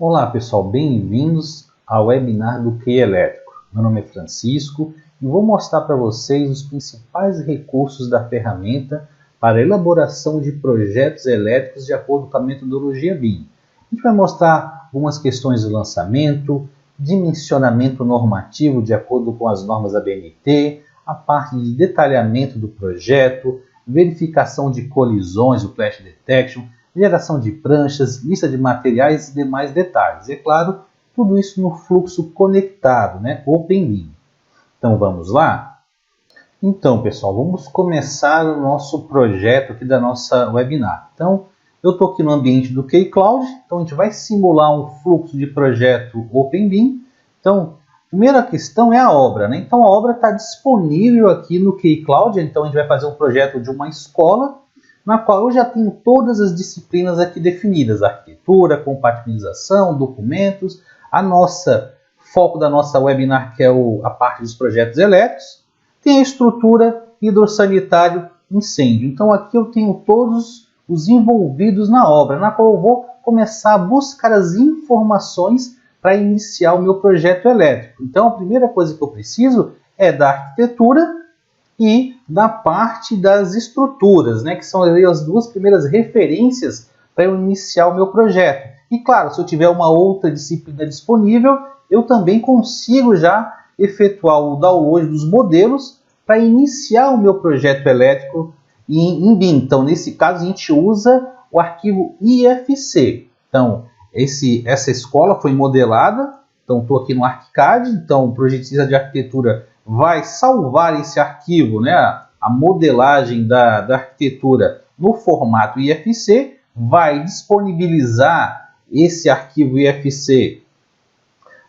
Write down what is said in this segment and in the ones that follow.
Olá pessoal, bem-vindos ao webinar do QI Elétrico. Meu nome é Francisco e vou mostrar para vocês os principais recursos da ferramenta para a elaboração de projetos elétricos de acordo com a metodologia BIM. A gente vai mostrar algumas questões de lançamento, dimensionamento normativo de acordo com as normas ABNT, a parte de detalhamento do projeto, verificação de colisões, o Clash Detection, geração de pranchas, lista de materiais e demais detalhes. É claro, tudo isso no fluxo conectado, OpenBIM. Então vamos lá? Então pessoal, vamos começar o nosso projeto aqui da nossa webinar. Então eu estou aqui no ambiente do QI Cloud, então a gente vai simular um fluxo de projeto OpenBIM. Então a primeira questão é a obra, Então a obra está disponível aqui no QI Cloud, então a gente vai fazer um projeto de uma escola, na qual eu já tenho todas as disciplinas aqui definidas, arquitetura, compatibilização, documentos, foco da nossa webinar, que é a parte dos projetos elétricos, tem a estrutura, hidrossanitário, incêndio. Então aqui eu tenho todos os envolvidos na obra, na qual eu vou começar a buscar as informações para iniciar o meu projeto elétrico. Então a primeira coisa que eu preciso é da arquitetura e da parte das estruturas, que são as duas primeiras referências para eu iniciar o meu projeto. E claro, se eu tiver uma outra disciplina disponível, eu também consigo já efetuar o download dos modelos para iniciar o meu projeto elétrico em BIM. Então, nesse caso, a gente usa o arquivo IFC. Então, essa escola foi modelada, então estou aqui no ArchiCAD, então o projetista de arquitetura vai salvar esse arquivo, a modelagem da arquitetura no formato IFC, vai disponibilizar esse arquivo IFC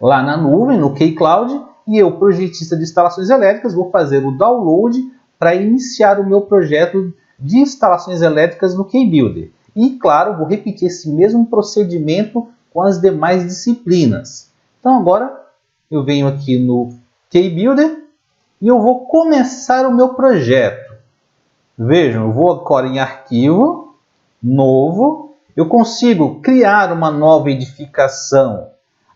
lá na nuvem, no QI Cloud, e eu, projetista de instalações elétricas, vou fazer o download para iniciar o meu projeto de instalações elétricas no QI Builder. E, claro, vou repetir esse mesmo procedimento com as demais disciplinas. Então, agora, eu venho aqui no QI Builder e eu vou começar o meu projeto. Vejam, eu vou agora em Arquivo, Novo. Eu consigo criar uma nova edificação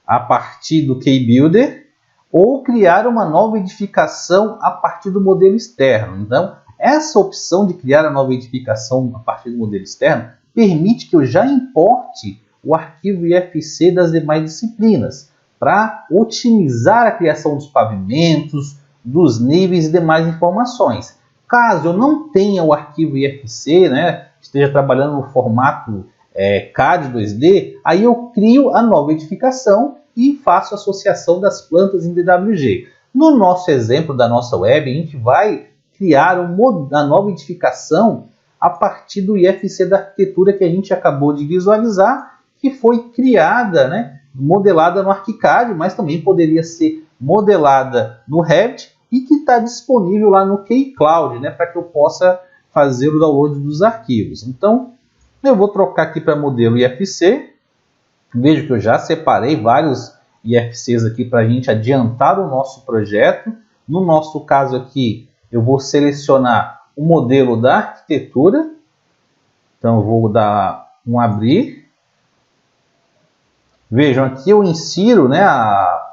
a partir do QI Builder ou criar uma nova edificação a partir do modelo externo. Então, essa opção de criar a nova edificação a partir do modelo externo permite que eu já importe o arquivo IFC das demais disciplinas para otimizar a criação dos pavimentos, dos níveis e demais informações. Caso eu não tenha o arquivo IFC, esteja trabalhando no formato CAD 2D, aí eu crio a nova edificação e faço a associação das plantas em DWG. No nosso exemplo da nossa web, a gente vai criar a nova edificação a partir do IFC da arquitetura que a gente acabou de visualizar, que foi criada, modelada no ArchiCAD, mas também poderia ser modelada no Revit e que está disponível lá no QI Cloud, para que eu possa fazer o download dos arquivos. Então, eu vou trocar aqui para modelo IFC. Vejo que eu já separei vários IFCs aqui para a gente adiantar o nosso projeto. No nosso caso aqui, eu vou selecionar o modelo da arquitetura. Então, eu vou dar um abrir. Vejam, aqui eu insiro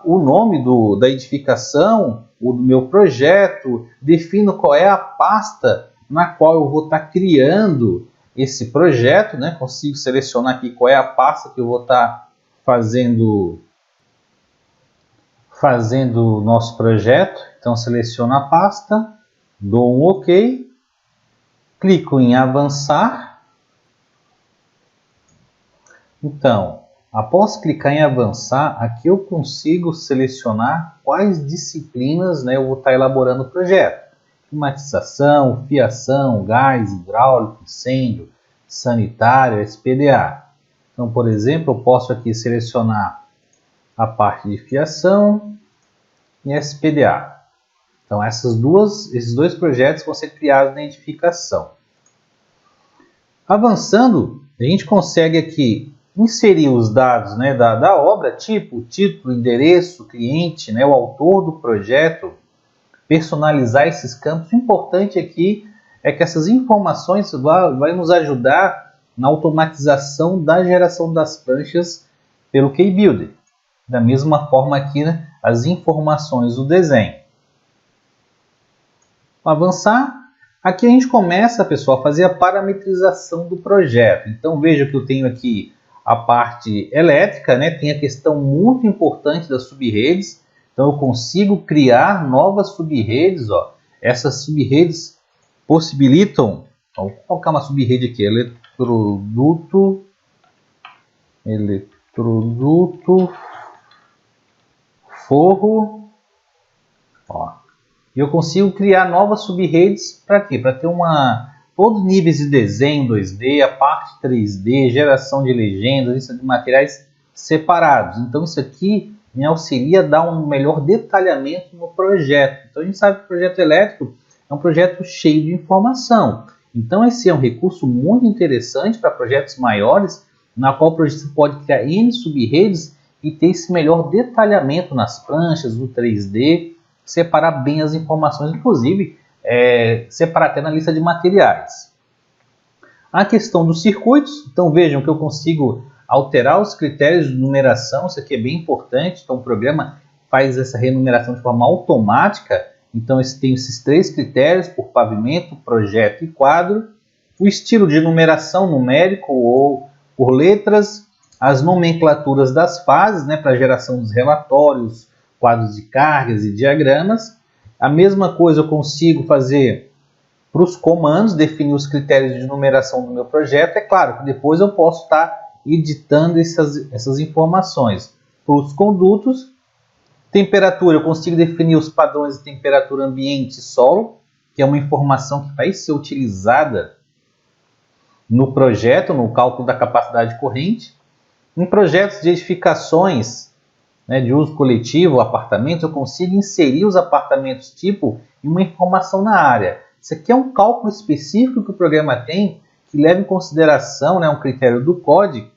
o nome da edificação, o do meu projeto, defino qual é a pasta na qual eu vou estar criando esse projeto, Consigo selecionar aqui qual é a pasta que eu vou estar fazendo o nosso projeto. Então, seleciono a pasta, dou um OK, clico em avançar. Então, após clicar em avançar, aqui eu consigo selecionar quais disciplinas eu vou estar elaborando o projeto. Climatização, fiação, gás, hidráulico, incêndio, sanitário, SPDA. Então, por exemplo, eu posso aqui selecionar a parte de fiação e SPDA. Então, esses dois projetos vão ser criados na edificação. Avançando, a gente consegue aqui inserir os dados da obra, tipo, título, endereço, cliente, o autor do projeto, personalizar esses campos. O importante aqui é que essas informações vai nos ajudar na automatização da geração das pranchas pelo KeyBuilder. Da mesma forma aqui, né, as informações do desenho. Para avançar, aqui a gente começa, pessoal, a fazer a parametrização do projeto. Então veja que eu tenho aqui a parte elétrica, né, tem a questão muito importante das subredes. Então eu consigo criar novas subredes. Ó. Essas subredes possibilitam, vou colocar uma subrede aqui, eletroduto, forro, ó. E eu consigo criar novas subredes para quê? Para ter todos os níveis de desenho 2D, a parte 3D, geração de legendas, lista de materiais separados. Então isso aqui me auxilia a dar um melhor detalhamento no projeto. Então a gente sabe que o projeto elétrico é um projeto cheio de informação. Então esse é um recurso muito interessante para projetos maiores, na qual o projeto pode criar N subredes e ter esse melhor detalhamento nas pranchas, no 3D, separar bem as informações, inclusive separar até na lista de materiais. A questão dos circuitos, então vejam que eu consigo alterar os critérios de numeração, isso aqui é bem importante, então o programa faz essa renumeração de forma automática. Então eu tenho esses 3 critérios, por pavimento, projeto e quadro, o estilo de numeração numérico ou por letras, as nomenclaturas das fases, né, para geração dos relatórios, quadros de cargas e diagramas. A mesma coisa eu consigo fazer para os comandos, definir os critérios de numeração do meu projeto. É claro que depois eu posso estar editando essas informações. Para os condutos, temperatura, eu consigo definir os padrões de temperatura ambiente e solo, que é uma informação que vai ser utilizada no projeto, no cálculo da capacidade corrente. Em projetos de edificações, né, de uso coletivo, apartamentos, eu consigo inserir os apartamentos tipo e uma informação na área. Isso aqui é um cálculo específico que o programa tem, que leva em consideração, né, um critério do COD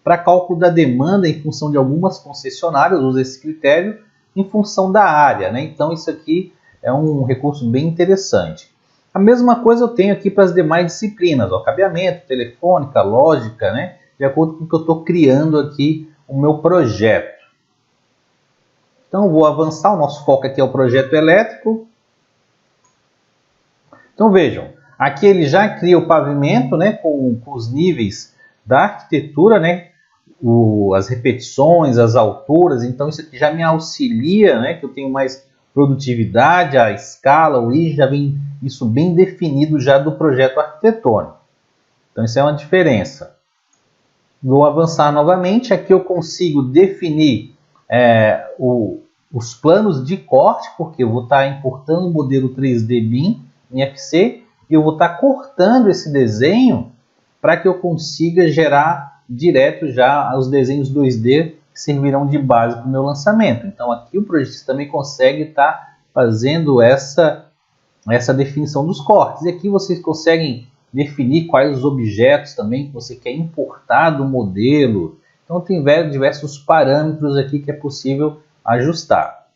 para cálculo da demanda em função de algumas concessionárias, usa esse critério em função da área, né? Então isso aqui é um recurso bem interessante. A mesma coisa eu tenho aqui para as demais disciplinas, ó, cabeamento, telefônica, lógica, né? De acordo com o que eu estou criando aqui o meu projeto. Então vou avançar, o nosso foco aqui é o projeto elétrico. Então vejam, aqui ele já cria o pavimento, né, com os níveis da arquitetura, né, as repetições, as alturas. Então isso aqui já me auxilia, né, que eu tenho mais produtividade, a escala, a origem, já vem isso bem definido já do projeto arquitetônico. Então isso é uma diferença. Vou avançar novamente, aqui eu consigo definir os planos de corte, porque eu vou estar importando o modelo 3D BIM em FC, e eu vou estar cortando esse desenho para que eu consiga gerar direto já os desenhos 2D que servirão de base para o meu lançamento. Então aqui o projetista também consegue estar fazendo essa definição dos cortes. E aqui vocês conseguem definir quais os objetos também que você quer importar do modelo. Então tem diversos parâmetros aqui que é possível ajustar.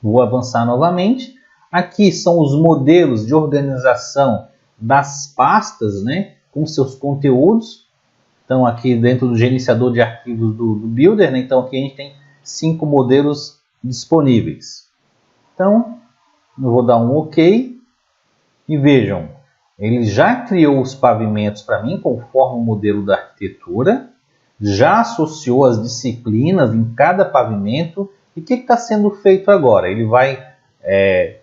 Vou avançar novamente. Aqui são os modelos de organização das pastas, né, com seus conteúdos. Então aqui dentro do gerenciador de arquivos do Builder, né, então aqui a gente tem 5 modelos disponíveis. Então eu vou dar um OK e vejam, ele já criou os pavimentos para mim conforme o modelo da arquitetura, já associou as disciplinas em cada pavimento. E o que está sendo feito agora? Ele vai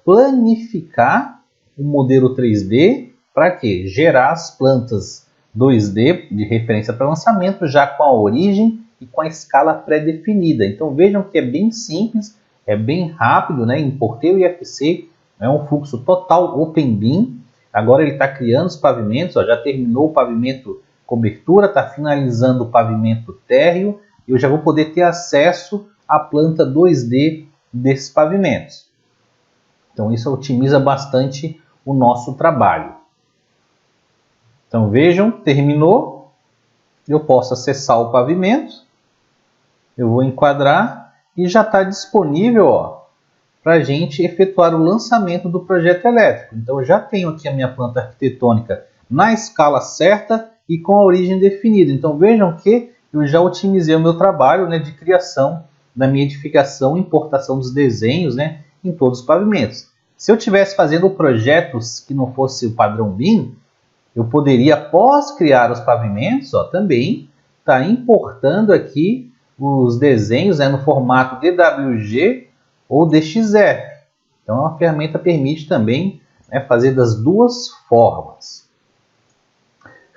planificar o modelo 3D para quê? Gerar as plantas 2D de referência para lançamento já com a origem e com a escala pré-definida. Então vejam que é bem simples, é bem rápido, né? Importei o IFC, é um fluxo total Open BIM. Agora ele está criando os pavimentos, ó, já terminou o pavimento cobertura, está finalizando o pavimento térreo. Eu já vou poder ter acesso à planta 2D desses pavimentos. Então isso otimiza bastante o nosso trabalho. Então vejam, terminou. Eu posso acessar o pavimento. Eu vou enquadrar e já está disponível para a gente efetuar o lançamento do projeto elétrico. Então eu já tenho aqui a minha planta arquitetônica na escala certa e com a origem definida. Então vejam que eu já otimizei o meu trabalho, né, de criação da minha edificação e importação dos desenhos, né, em todos os pavimentos. Se eu estivesse fazendo projetos que não fosse o padrão BIM, eu poderia, após criar os pavimentos, também estar importando aqui os desenhos, né, no formato DWG ou DXF. Então a ferramenta permite também, né, fazer das duas formas.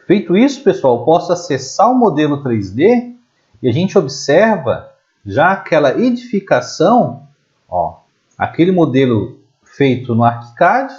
Feito isso, pessoal, eu posso acessar o modelo 3D e a gente observa já aquela edificação, aquele modelo feito no ArchiCAD,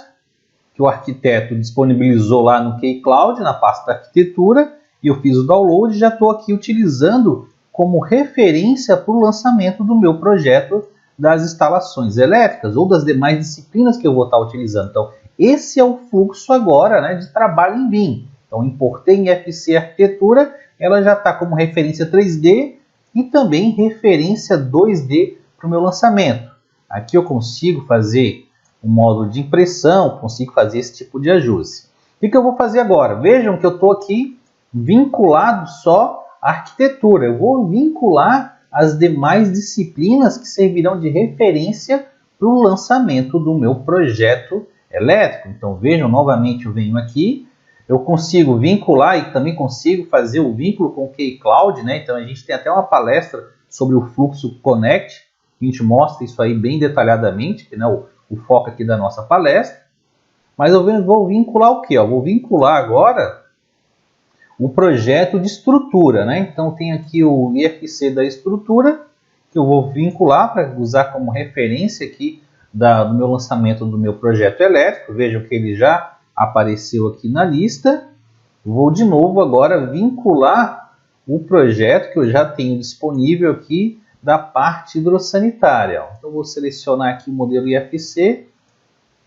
que o arquiteto disponibilizou lá no Keycloud, na pasta da arquitetura, e eu fiz o download e já estou aqui utilizando como referência para o lançamento do meu projeto das instalações elétricas ou das demais disciplinas que eu vou estar utilizando. Então, esse é o fluxo agora, né, de trabalho em BIM. Então, importei em FC Arquitetura, ela já está como referência 3D e também referência 2D para o meu lançamento. Aqui eu consigo fazer um módulo de impressão, consigo fazer esse tipo de ajuste. O que eu vou fazer agora? Vejam que eu estou aqui vinculado só à arquitetura. Eu vou vincular as demais disciplinas que servirão de referência para o lançamento do meu projeto elétrico. Então vejam, novamente eu venho aqui, eu consigo vincular e também consigo fazer o vínculo com o Keycloud, né? Então a gente tem até uma palestra sobre o fluxo Connect, a gente mostra isso aí bem detalhadamente, que não é o foco aqui da nossa palestra. Mas eu vou vincular o quê? Vou vincular agora o projeto de estrutura, né? Então tem aqui o IFC da estrutura, que eu vou vincular para usar como referência aqui do meu lançamento do meu projeto elétrico. Vejam que ele já apareceu aqui na lista. Vou de novo agora vincular o projeto que eu já tenho disponível aqui da parte hidrossanitária. Então vou selecionar aqui o modelo IFC.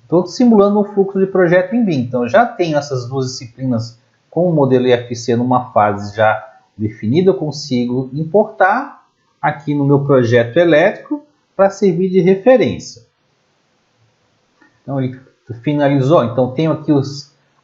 Estou simulando um fluxo de projeto em BIM. Então já tenho essas duas disciplinas com o modelo IFC numa fase já definida. Eu consigo importar aqui no meu projeto elétrico para servir de referência. Então ele finalizou. Então tenho aqui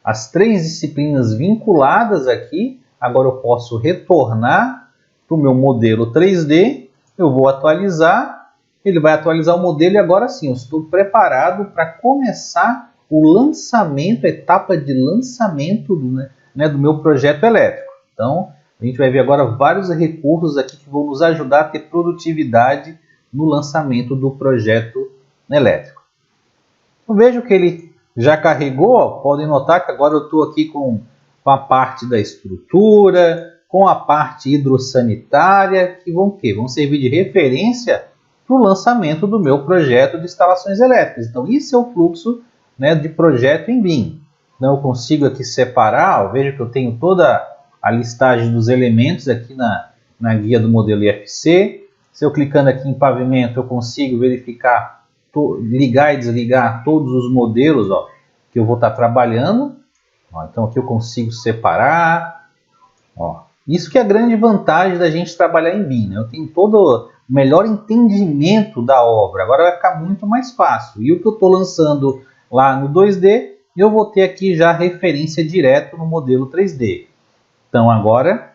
as três disciplinas vinculadas aqui. Agora eu posso retornar para o meu modelo 3D. Eu vou atualizar. Ele vai atualizar o modelo e agora sim eu estou preparado para começar o lançamento, a etapa de lançamento do meu projeto elétrico. Então a gente vai ver agora vários recursos aqui que vão nos ajudar a ter produtividade no lançamento do projeto elétrico. Então vejo que ele já carregou, podem notar que agora eu estou aqui com a parte da estrutura, com a parte hidrossanitária, que vão servir de referência para o lançamento do meu projeto de instalações elétricas. Então, isso é o fluxo, né, de projeto em BIM. Então, eu consigo aqui separar, veja que eu tenho toda a listagem dos elementos aqui na guia do modelo IFC. Se eu clicando aqui em pavimento, eu consigo verificar, ligar e desligar todos os modelos que eu vou estar trabalhando. Então, aqui eu consigo separar. Isso que é a grande vantagem da gente trabalhar em BIM, né? Eu tenho todo o melhor entendimento da obra. Agora vai ficar muito mais fácil. E o que eu estou lançando lá no 2D, eu vou ter aqui já referência direto no modelo 3D. Então agora,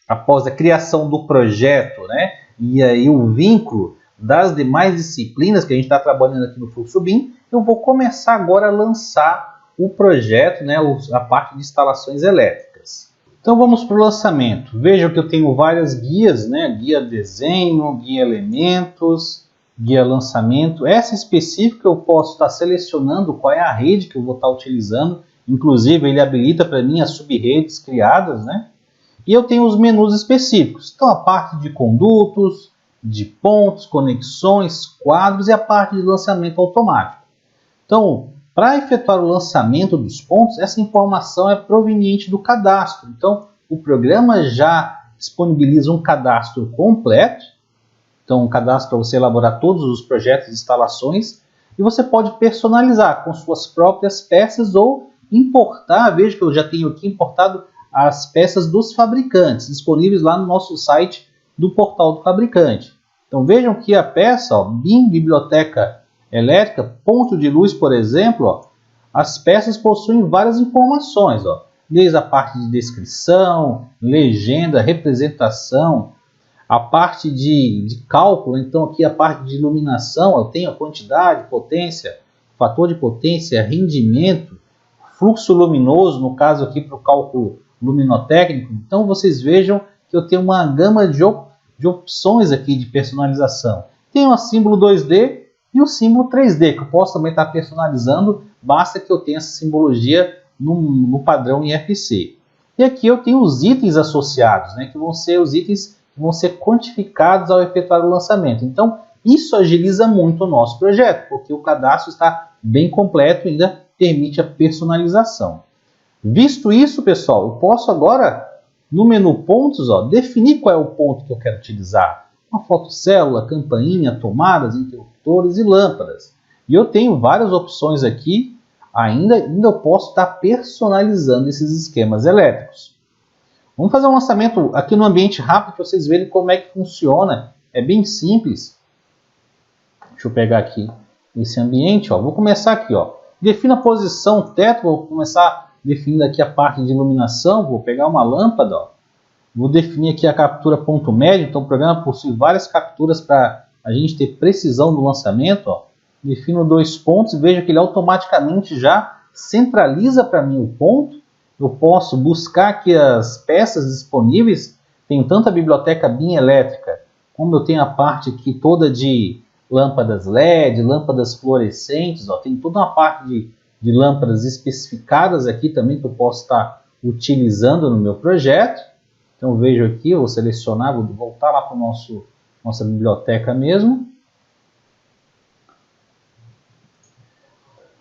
após a criação do projeto, né, e aí o vínculo das demais disciplinas que a gente está trabalhando aqui no fluxo BIM, eu vou começar agora a lançar o projeto, né, a parte de instalações elétricas. Então vamos para o lançamento. Vejam que eu tenho várias guias, né? Guia desenho, guia elementos, guia lançamento. Essa específica eu posso estar selecionando qual é a rede que eu vou estar utilizando. Inclusive ele habilita para mim as subredes criadas, né? E eu tenho os menus específicos. Então a parte de condutos, de pontos, conexões, quadros e a parte de lançamento automático. Então, para efetuar o lançamento dos pontos, essa informação é proveniente do cadastro. Então, o programa já disponibiliza um cadastro completo. Então, um cadastro para você elaborar todos os projetos de instalações. E você pode personalizar com suas próprias peças ou importar. Veja que eu já tenho aqui importado as peças dos fabricantes, disponíveis lá no nosso site do portal do fabricante. Então, vejam que a peça, BIM Biblioteca Elétrica, ponto de luz, por exemplo, as peças possuem várias informações. desde a parte de descrição, legenda, representação, a parte de cálculo. Então aqui a parte de iluminação, eu tenho a quantidade, potência, fator de potência, rendimento, fluxo luminoso, no caso aqui para o cálculo luminotécnico. Então vocês vejam que eu tenho uma gama de opções aqui de personalização. Tem o símbolo 2D e o símbolo 3D, que eu posso também estar personalizando, basta que eu tenha essa simbologia no padrão IFC. E aqui eu tenho os itens associados, né, que vão ser os itens que vão ser quantificados ao efetuar o lançamento. Então, isso agiliza muito o nosso projeto, porque o cadastro está bem completo e ainda permite a personalização. Visto isso, pessoal, eu posso agora, no menu pontos, definir qual é o ponto que eu quero utilizar. Uma fotocélula, campainha, tomadas, interruptores e lâmpadas. E eu tenho várias opções aqui, ainda eu posso estar personalizando esses esquemas elétricos. Vamos fazer um lançamento aqui no ambiente rápido para vocês verem como é que funciona. É bem simples. Deixa eu pegar aqui esse ambiente. Vou começar aqui. Defina a posição teto. Vou começar definindo aqui a parte de iluminação. Vou pegar uma lâmpada. Vou definir aqui a captura ponto médio. Então o programa possui várias capturas para a gente ter precisão do lançamento. Defino 2 pontos e veja que ele automaticamente já centraliza para mim o ponto. Eu posso buscar aqui as peças disponíveis. Tenho tanto a biblioteca BIM elétrica, como eu tenho a parte aqui toda de lâmpadas LED, lâmpadas fluorescentes. Tem toda uma parte de lâmpadas especificadas aqui também que eu posso estar utilizando no meu projeto. Então vejo aqui, eu vou selecionar, vou voltar lá para nossa biblioteca mesmo.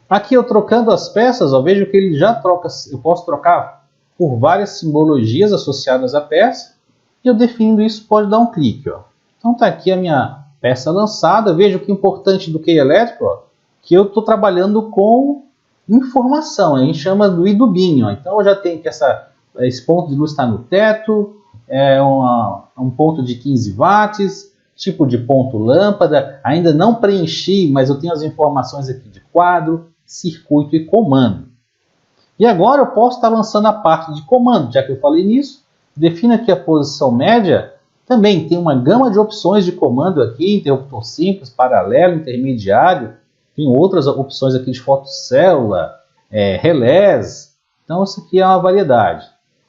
Aqui eu trocando as peças, vejo que ele já troca, eu posso trocar por várias simbologias associadas à peça. E eu definindo isso, pode dar um clique. Então está aqui a minha peça lançada. Veja que o importante do QI elétrico, que eu estou trabalhando com informação. A gente chama do IDUBIM. Então eu já tenho que esse ponto de luz está no teto, um ponto de 15 watts, tipo de ponto lâmpada. Ainda não preenchi, mas eu tenho as informações aqui de quadro, circuito e comando. E agora eu posso estar lançando a parte de comando, já que eu falei nisso. Defino aqui a posição média. Também tem uma gama de opções de comando aqui, interruptor simples, paralelo, intermediário. Tem outras opções aqui de fotocélula, relés. Então isso aqui é uma variedade.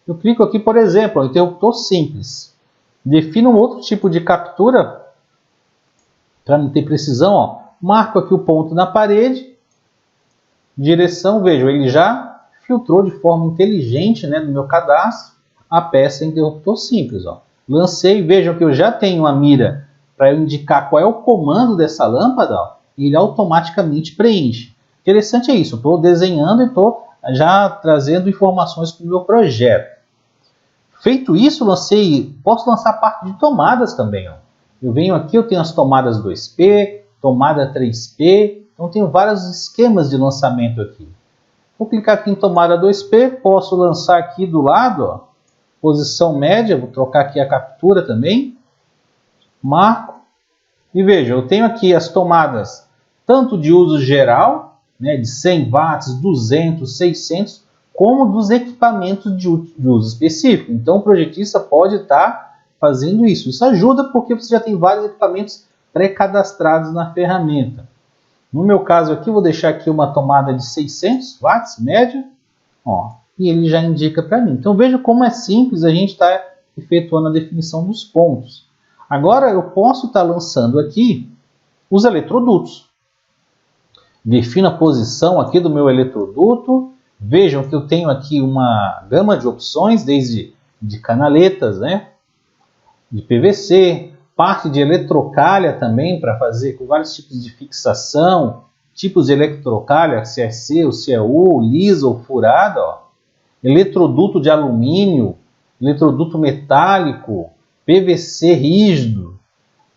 Eu clico aqui, por exemplo, interruptor simples. Defino um outro tipo de captura para não ter precisão. Marco aqui o ponto na parede. Direção, vejo, ele já filtrou de forma inteligente, no meu cadastro a peça interruptor simples. Lancei, vejam que eu já tenho uma mira para eu indicar qual é o comando dessa lâmpada, e ele automaticamente preenche. Interessante é isso, eu estou desenhando e estou já trazendo informações para o meu projeto. Feito isso, posso lançar a parte de tomadas também. Eu venho aqui, eu tenho as tomadas 2P, tomada 3P, então tenho vários esquemas de lançamento aqui. Vou clicar aqui em tomada 2P, posso lançar aqui do lado, posição média, vou trocar aqui a captura também, marco, e veja, eu tenho aqui as tomadas tanto de uso geral, de 100 watts, 200, 600, como dos equipamentos de uso específico. Então o projetista pode estar fazendo isso. Isso ajuda porque você já tem vários equipamentos pré-cadastrados na ferramenta. No meu caso aqui, vou deixar aqui uma tomada de 600 watts, média, e ele já indica para mim. Então veja como é simples a gente estar efetuando a definição dos pontos. Agora eu posso estar lançando aqui os eletrodutos. Defino a posição aqui do meu eletroduto. Vejam que eu tenho aqui uma gama de opções, desde de canaletas, de PVC, parte de eletrocalha também para fazer com vários tipos de fixação, tipos de eletrocalha, se é C ou se é U, lisa ou furada, eletroduto de alumínio, eletroduto metálico, PVC rígido,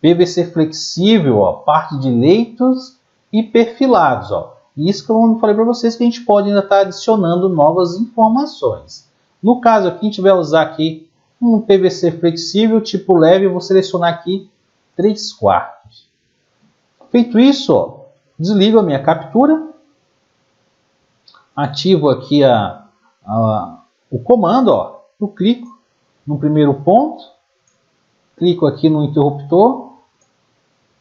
PVC flexível, parte de leitos e perfilados. Isso que eu falei para vocês que a gente pode ainda estar adicionando novas informações. No caso aqui, a gente vai usar aqui um PVC flexível tipo leve, eu vou selecionar aqui 3/4. Feito isso, desligo a minha captura, ativo aqui o comando, ó, eu clico no primeiro ponto, clico aqui no interruptor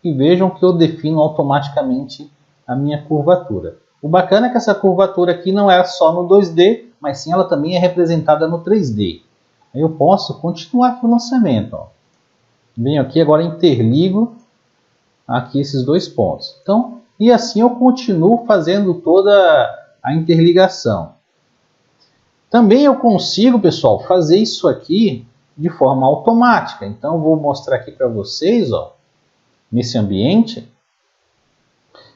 e vejam que eu defino automaticamente a minha curvatura. O bacana é que essa curvatura aqui não é só no 2D, mas sim ela também é representada no 3D. Aí eu posso continuar aqui o lançamento. Ó. Venho aqui agora interligo aqui esses dois pontos. Então, e assim eu continuo fazendo toda a interligação. Também eu consigo, pessoal, fazer isso aqui de forma automática. Então, eu vou mostrar aqui para vocês, ó, nesse ambiente.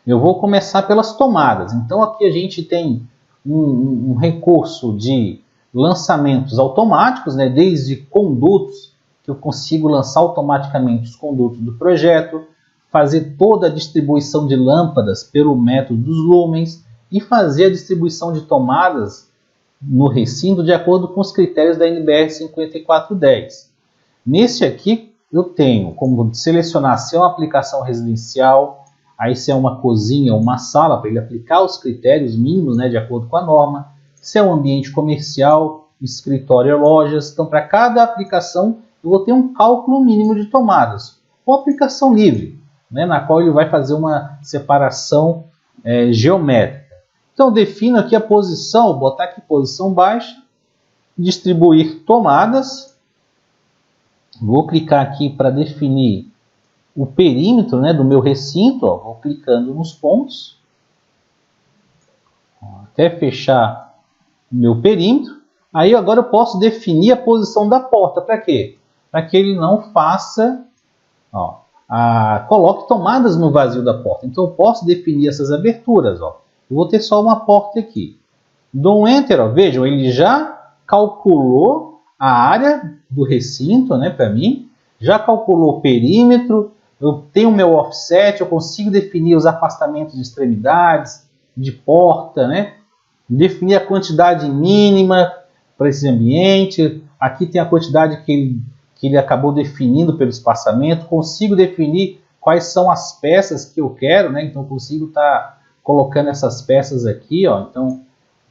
Eu vou começar pelas tomadas. Então, aqui a gente tem um recurso de lançamentos automáticos, né, desde condutos, que eu consigo lançar automaticamente os condutos do projeto, fazer toda a distribuição de lâmpadas pelo método dos lumens e fazer a distribuição de tomadas no recinto de acordo com os critérios da NBR 5410. Nesse aqui eu tenho como selecionar se é uma aplicação residencial, aí se é uma cozinha ou uma sala, para ele aplicar os critérios mínimos, né, de acordo com a norma, se é um ambiente comercial, escritório ou lojas. Então, para cada aplicação eu vou ter um cálculo mínimo de tomadas, ou aplicação livre, né, na qual ele vai fazer uma separação geométrica. Então, defino aqui a posição, vou botar aqui posição baixa, distribuir tomadas, vou clicar aqui para definir o perímetro, né, do meu recinto, ó, vou clicando nos pontos, até fechar o meu perímetro. Aí agora eu posso definir a posição da porta, para quê? Para que ele não faça, ó, coloque tomadas no vazio da porta. Então eu posso definir essas aberturas, ó. Eu vou ter só uma porta aqui. Dou um Enter, ó. Vejam, ele já calculou a área do recinto, né, para mim, já calculou o perímetro, eu tenho o meu offset, eu consigo definir os afastamentos de extremidades, de porta, né, definir a quantidade mínima para esse ambiente. Aqui tem a quantidade que ele acabou definindo pelo espaçamento, consigo definir quais são as peças que eu quero, né, então eu consigo estar colocando essas peças aqui, ó. Então o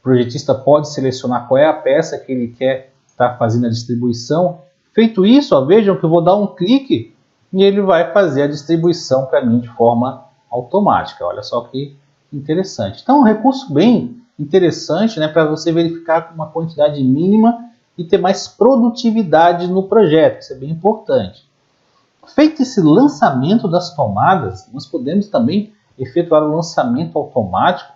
projetista pode selecionar qual é a peça que ele quer estar fazendo a distribuição. Feito isso, ó, vejam que eu vou dar um clique e ele vai fazer a distribuição para mim de forma automática. Olha só que interessante. Então, é um recurso bem interessante, né, para você verificar uma quantidade mínima e ter mais produtividade no projeto. Isso é bem importante. Feito esse lançamento das tomadas, nós podemos também efetuar o lançamento automático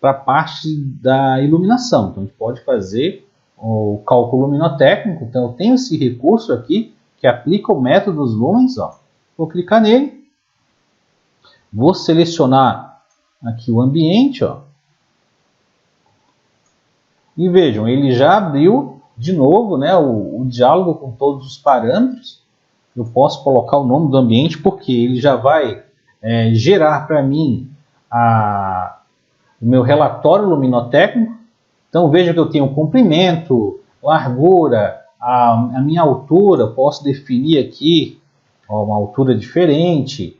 para a parte da iluminação. Então, a gente pode fazer o cálculo luminotécnico. Então, eu tenho esse recurso aqui que aplica o método dos lumens. Ó. Vou clicar nele, vou selecionar aqui o ambiente, ó. E vejam, ele já abriu de novo, né, o diálogo com todos os parâmetros. Eu posso colocar o nome do ambiente porque ele já vai gerar para mim o meu relatório luminotécnico. Então veja que eu tenho comprimento, largura, a minha altura, posso definir aqui, ó, uma altura diferente.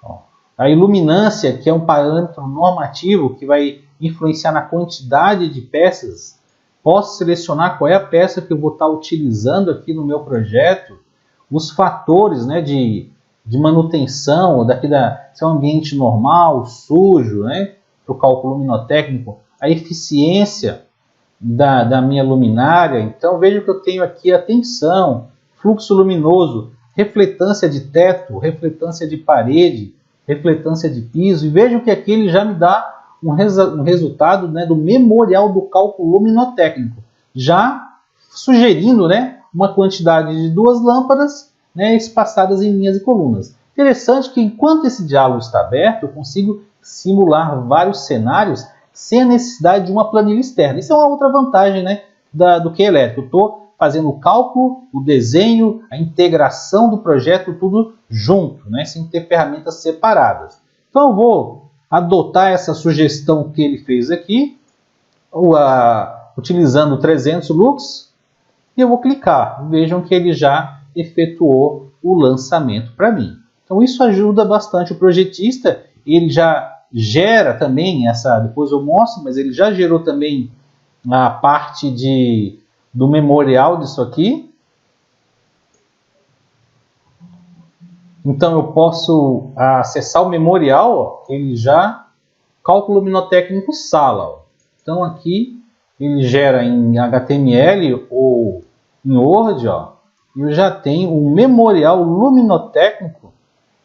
Ó. A iluminância, que é um parâmetro normativo que vai influenciar na quantidade de peças. Posso selecionar qual é a peça que eu vou estar utilizando aqui no meu projeto. Os fatores, né, de manutenção, se é um ambiente normal, sujo, né, para o cálculo luminotécnico, a eficiência da minha luminária. Então veja que eu tenho aqui a tensão, fluxo luminoso, refletância de teto, refletância de parede, refletância de piso, e veja que aqui ele já me dá um resultado, né, do memorial do cálculo luminotécnico, já sugerindo, né, uma quantidade de 2 lâmpadas, né, espaçadas em linhas e colunas. Interessante que enquanto esse diálogo está aberto, eu consigo simular vários cenários sem a necessidade de uma planilha externa. Isso é uma outra vantagem, né, do QE elétrico. Eu estou fazendo o cálculo, o desenho, a integração do projeto, tudo junto, né, sem ter ferramentas separadas. Então eu vou adotar essa sugestão que ele fez aqui, utilizando 300 lux, e eu vou clicar. Vejam que ele já efetuou o lançamento para mim. Então isso ajuda bastante o projetista. Ele já gera também depois eu mostro, mas ele já gerou também a parte de do memorial disso aqui. Então eu posso acessar o memorial, ó, ele já cálculo luminotécnico sala. Ó. Então aqui ele gera em HTML ou em Word, ó, e eu já tenho um memorial luminotécnico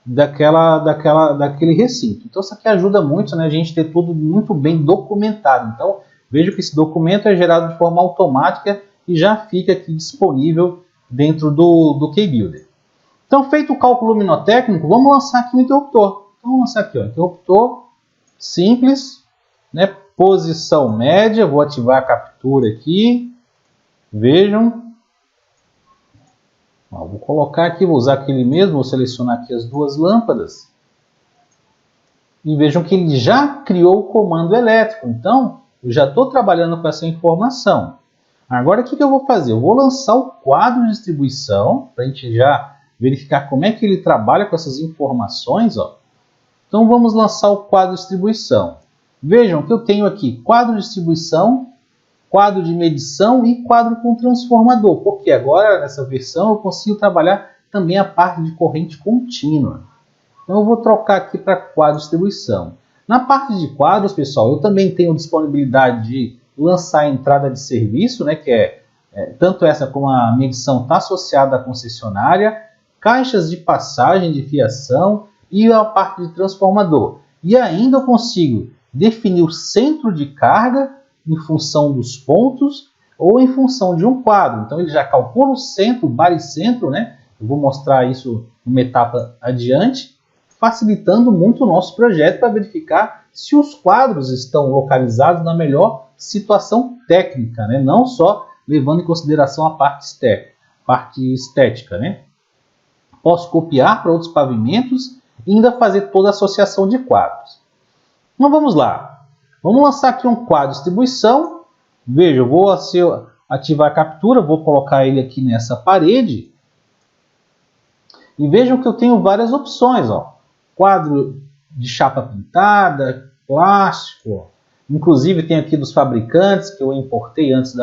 daquele recinto. Então isso aqui ajuda muito, né, a gente ter tudo muito bem documentado. Então vejo que esse documento é gerado de forma automática e já fica aqui disponível dentro do KeyBuilder. Então, feito o cálculo luminotécnico, vamos lançar aqui o interruptor. Então, vamos lançar aqui, ó, interruptor simples, né, posição média. Vou ativar a captura aqui. Vejam. Ó, vou colocar aqui, vou usar aquele mesmo, vou selecionar aqui as duas lâmpadas. E vejam que ele já criou o comando elétrico. Então, eu já estou trabalhando com essa informação. Agora, o que eu vou fazer? Eu vou lançar o quadro de distribuição, para a gente já verificar como é que ele trabalha com essas informações. Ó. Então, vamos lançar o quadro de distribuição. Vejam que eu tenho aqui quadro de distribuição, quadro de medição e quadro com transformador, porque agora, nessa versão, eu consigo trabalhar também a parte de corrente contínua. Então, eu vou trocar aqui para quadro de distribuição. Na parte de quadros, pessoal, eu também tenho disponibilidade de lançar a entrada de serviço, né, que tanto essa como a medição está associada à concessionária, caixas de passagem de fiação e a parte de transformador. E ainda eu consigo definir o centro de carga em função dos pontos ou em função de um quadro. Então ele já calcula o centro, o baricentro, né? Eu vou mostrar isso uma etapa adiante, facilitando muito o nosso projeto para verificar se os quadros estão localizados na melhor situação técnica, né? Não só levando em consideração a parte estética, né? Posso copiar para outros pavimentos e ainda fazer toda a associação de quadros. Então vamos lá. Vamos lançar aqui um quadro de distribuição. Veja, eu vou ativar a captura, vou colocar ele aqui nessa parede. E vejam que eu tenho várias opções. Ó. Quadro de chapa pintada, plástico. Ó. Inclusive tem aqui dos fabricantes que eu importei antes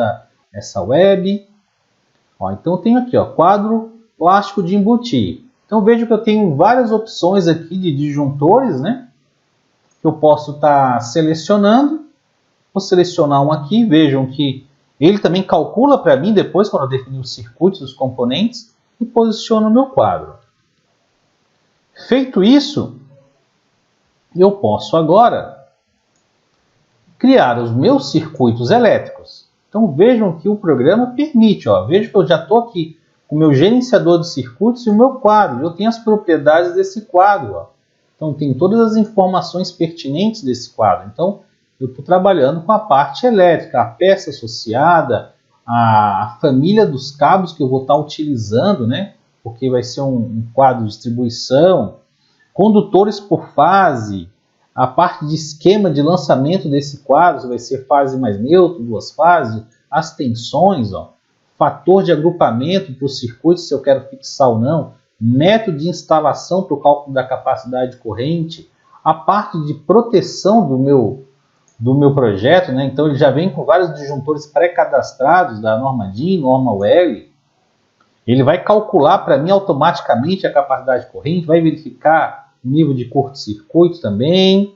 dessa web. Ó, então eu tenho aqui, ó, quadro plástico de embutir. Então vejo que eu tenho várias opções aqui de disjuntores, né? Que eu posso estar selecionando. Vou selecionar um aqui, vejam que ele também calcula para mim depois, quando eu definir os circuitos, os componentes, e posiciono o meu quadro. Feito isso, eu posso agora criar os meus circuitos elétricos. Então vejam que o programa permite, ó, vejo que eu já estou aqui com o meu gerenciador de circuitos e o meu quadro. Eu tenho as propriedades desse quadro. Ó. Então tem todas as informações pertinentes desse quadro. Então eu estou trabalhando com a parte elétrica, a peça associada, a família dos cabos que eu vou estar utilizando, né? Porque vai ser um quadro de distribuição, condutores por fase, a parte de esquema de lançamento desse quadro, se vai ser fase mais neutro, duas fases, as tensões, ó, fator de agrupamento para o circuito, se eu quero fixar ou não, método de instalação para o cálculo da capacidade de corrente, a parte de proteção do meu projeto, né? Então ele já vem com vários disjuntores pré-cadastrados da norma DIN, norma UL. Ele vai calcular para mim automaticamente a capacidade de corrente, vai verificar o nível de curto-circuito também.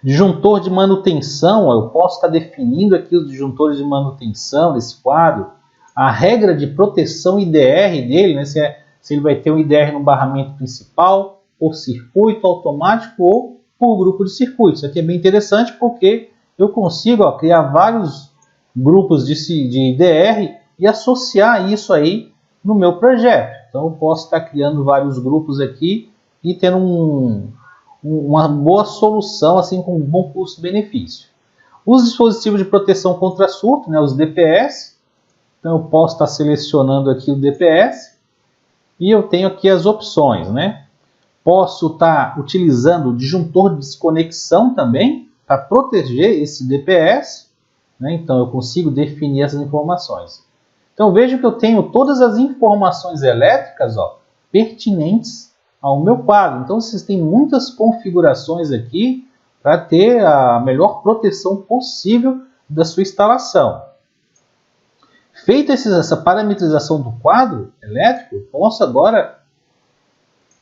Disjuntor de manutenção, ó, eu posso estar definindo aqui os disjuntores de manutenção desse quadro, a regra de proteção IDR dele, né? Se ele vai ter um IDR no barramento principal, por circuito automático ou por grupo de circuitos. Isso aqui é bem interessante porque eu consigo, ó, criar vários grupos de IDR e associar isso aí no meu projeto. Então eu posso estar criando vários grupos aqui e tendo uma boa solução, assim, com um bom custo-benefício. Os dispositivos de proteção contra surto, né, os DPS. Então eu posso estar selecionando aqui o DPS e eu tenho aqui as opções, né? Posso estar utilizando o disjuntor de desconexão também para proteger esse DPS, né? Então eu consigo definir essas informações. Então veja que eu tenho todas as informações elétricas, ó, pertinentes ao meu quadro. Então vocês têm muitas configurações aqui para ter a melhor proteção possível da sua instalação. Feita essa parametrização do quadro elétrico, eu posso agora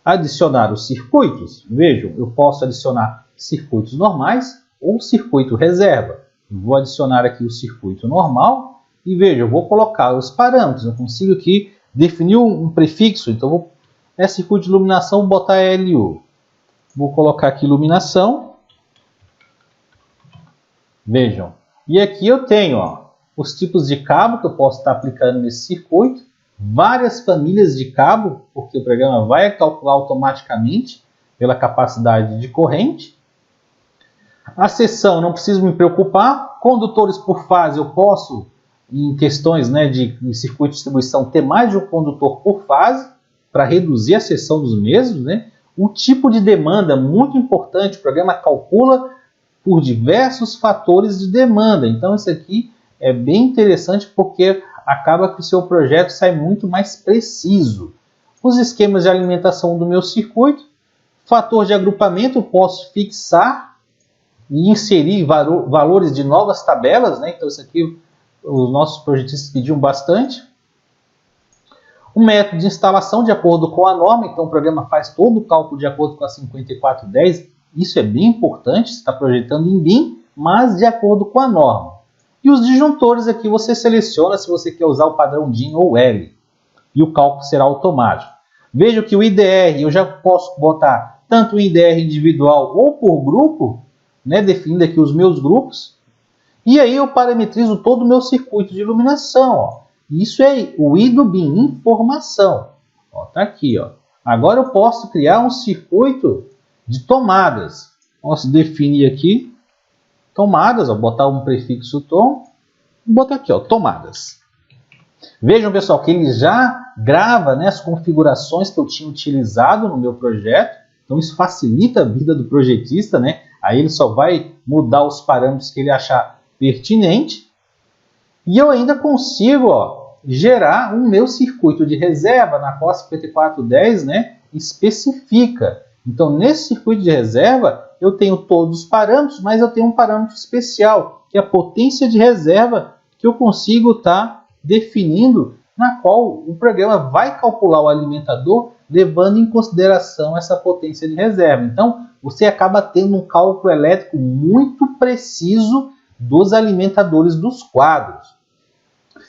adicionar os circuitos. Vejam, eu posso adicionar circuitos normais ou circuito reserva. Eu vou adicionar aqui o circuito normal e veja, eu vou colocar os parâmetros. Eu consigo aqui definir um prefixo, então circuito de iluminação, vou botar LU. Vou colocar aqui iluminação. Vejam, e aqui eu tenho os tipos de cabo que eu posso estar aplicando nesse circuito, várias famílias de cabo, porque o programa vai calcular automaticamente pela capacidade de corrente. A seção, não preciso me preocupar. Condutores por fase, eu posso, em questões de circuito de distribuição, ter mais de um condutor por fase, para reduzir a seção dos mesmos. O tipo de demanda, muito importante, o programa calcula por diversos fatores de demanda. Então isso aqui é bem interessante porque acaba que o seu projeto sai muito mais preciso. Os esquemas de alimentação do meu circuito, fator de agrupamento, eu posso fixar e inserir valores de novas tabelas, Então isso aqui os nossos projetistas pediam bastante. O método de instalação de acordo com a norma, então o programa faz todo o cálculo de acordo com a 5410, isso é bem importante, você está projetando em BIM, mas de acordo com a norma. E os disjuntores aqui você seleciona se você quer usar o padrão DIN ou L, e o cálculo será automático. Veja que o IDR, eu já posso botar tanto o IDR individual ou por grupo, definindo aqui os meus grupos, e aí eu parametrizo todo o meu circuito de iluminação, Isso é o I do BIM, informação. Tá aqui, Agora eu posso criar um circuito de tomadas. Posso definir aqui tomadas, botar um prefixo tom, e botar aqui, tomadas. Vejam, pessoal, que ele já grava as configurações que eu tinha utilizado no meu projeto. Então isso facilita a vida do projetista, Aí ele só vai mudar os parâmetros que ele achar pertinente. E eu ainda consigo gerar o meu circuito de reserva, na qual a 5410 especifica. Então, nesse circuito de reserva, eu tenho todos os parâmetros, mas eu tenho um parâmetro especial, que é a potência de reserva, que eu consigo estar definindo, na qual o programa vai calcular o alimentador, levando em consideração essa potência de reserva. Então, você acaba tendo um cálculo elétrico muito preciso dos alimentadores dos quadros.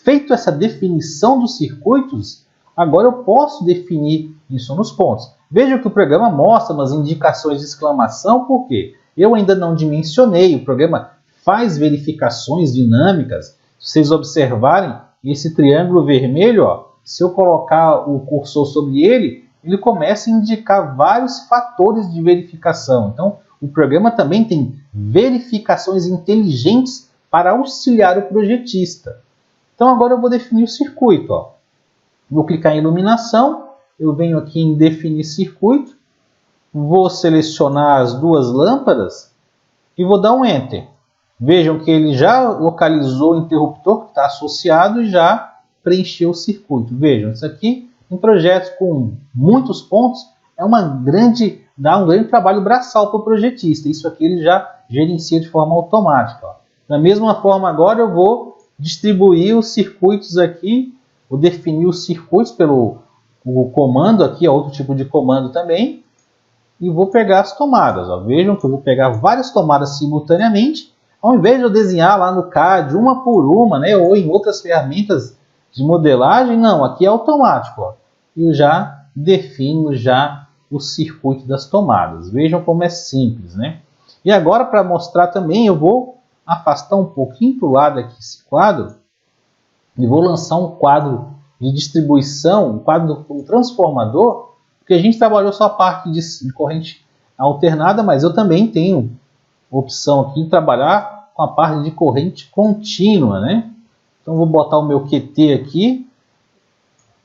Feito essa definição dos circuitos, agora eu posso definir isso nos pontos. Veja que o programa mostra umas indicações de exclamação, porque eu ainda não dimensionei, o programa faz verificações dinâmicas. Se vocês observarem, esse triângulo vermelho, se eu colocar o cursor sobre ele, ele começa a indicar vários fatores de verificação. Então, o programa também tem verificações inteligentes para auxiliar o projetista. Então agora eu vou definir o circuito. Vou clicar em iluminação, eu venho aqui em definir circuito, vou selecionar as duas lâmpadas e vou dar um Enter. Vejam que ele já localizou o interruptor que está associado e já preencheu o circuito. Vejam, isso aqui em projetos com muitos pontos dá um grande trabalho braçal para o projetista. Isso aqui ele já gerencia de forma automática. Da mesma forma agora eu vou distribuir os circuitos aqui, vou definir os circuitos pelo comando aqui, outro tipo de comando também, e vou pegar as tomadas. Vejam que eu vou pegar várias tomadas simultaneamente, ao invés de eu desenhar lá no CAD uma por uma, ou em outras ferramentas de modelagem, não, aqui é automático. Eu já defino o circuito das tomadas. Vejam como é simples, E agora, para mostrar também, eu vou afastar um pouquinho para o lado aqui esse quadro e vou lançar um quadro de distribuição, um quadro com transformador, porque a gente trabalhou só a parte de corrente alternada, mas eu também tenho opção aqui em trabalhar com a parte de corrente contínua, Então vou botar o meu QT aqui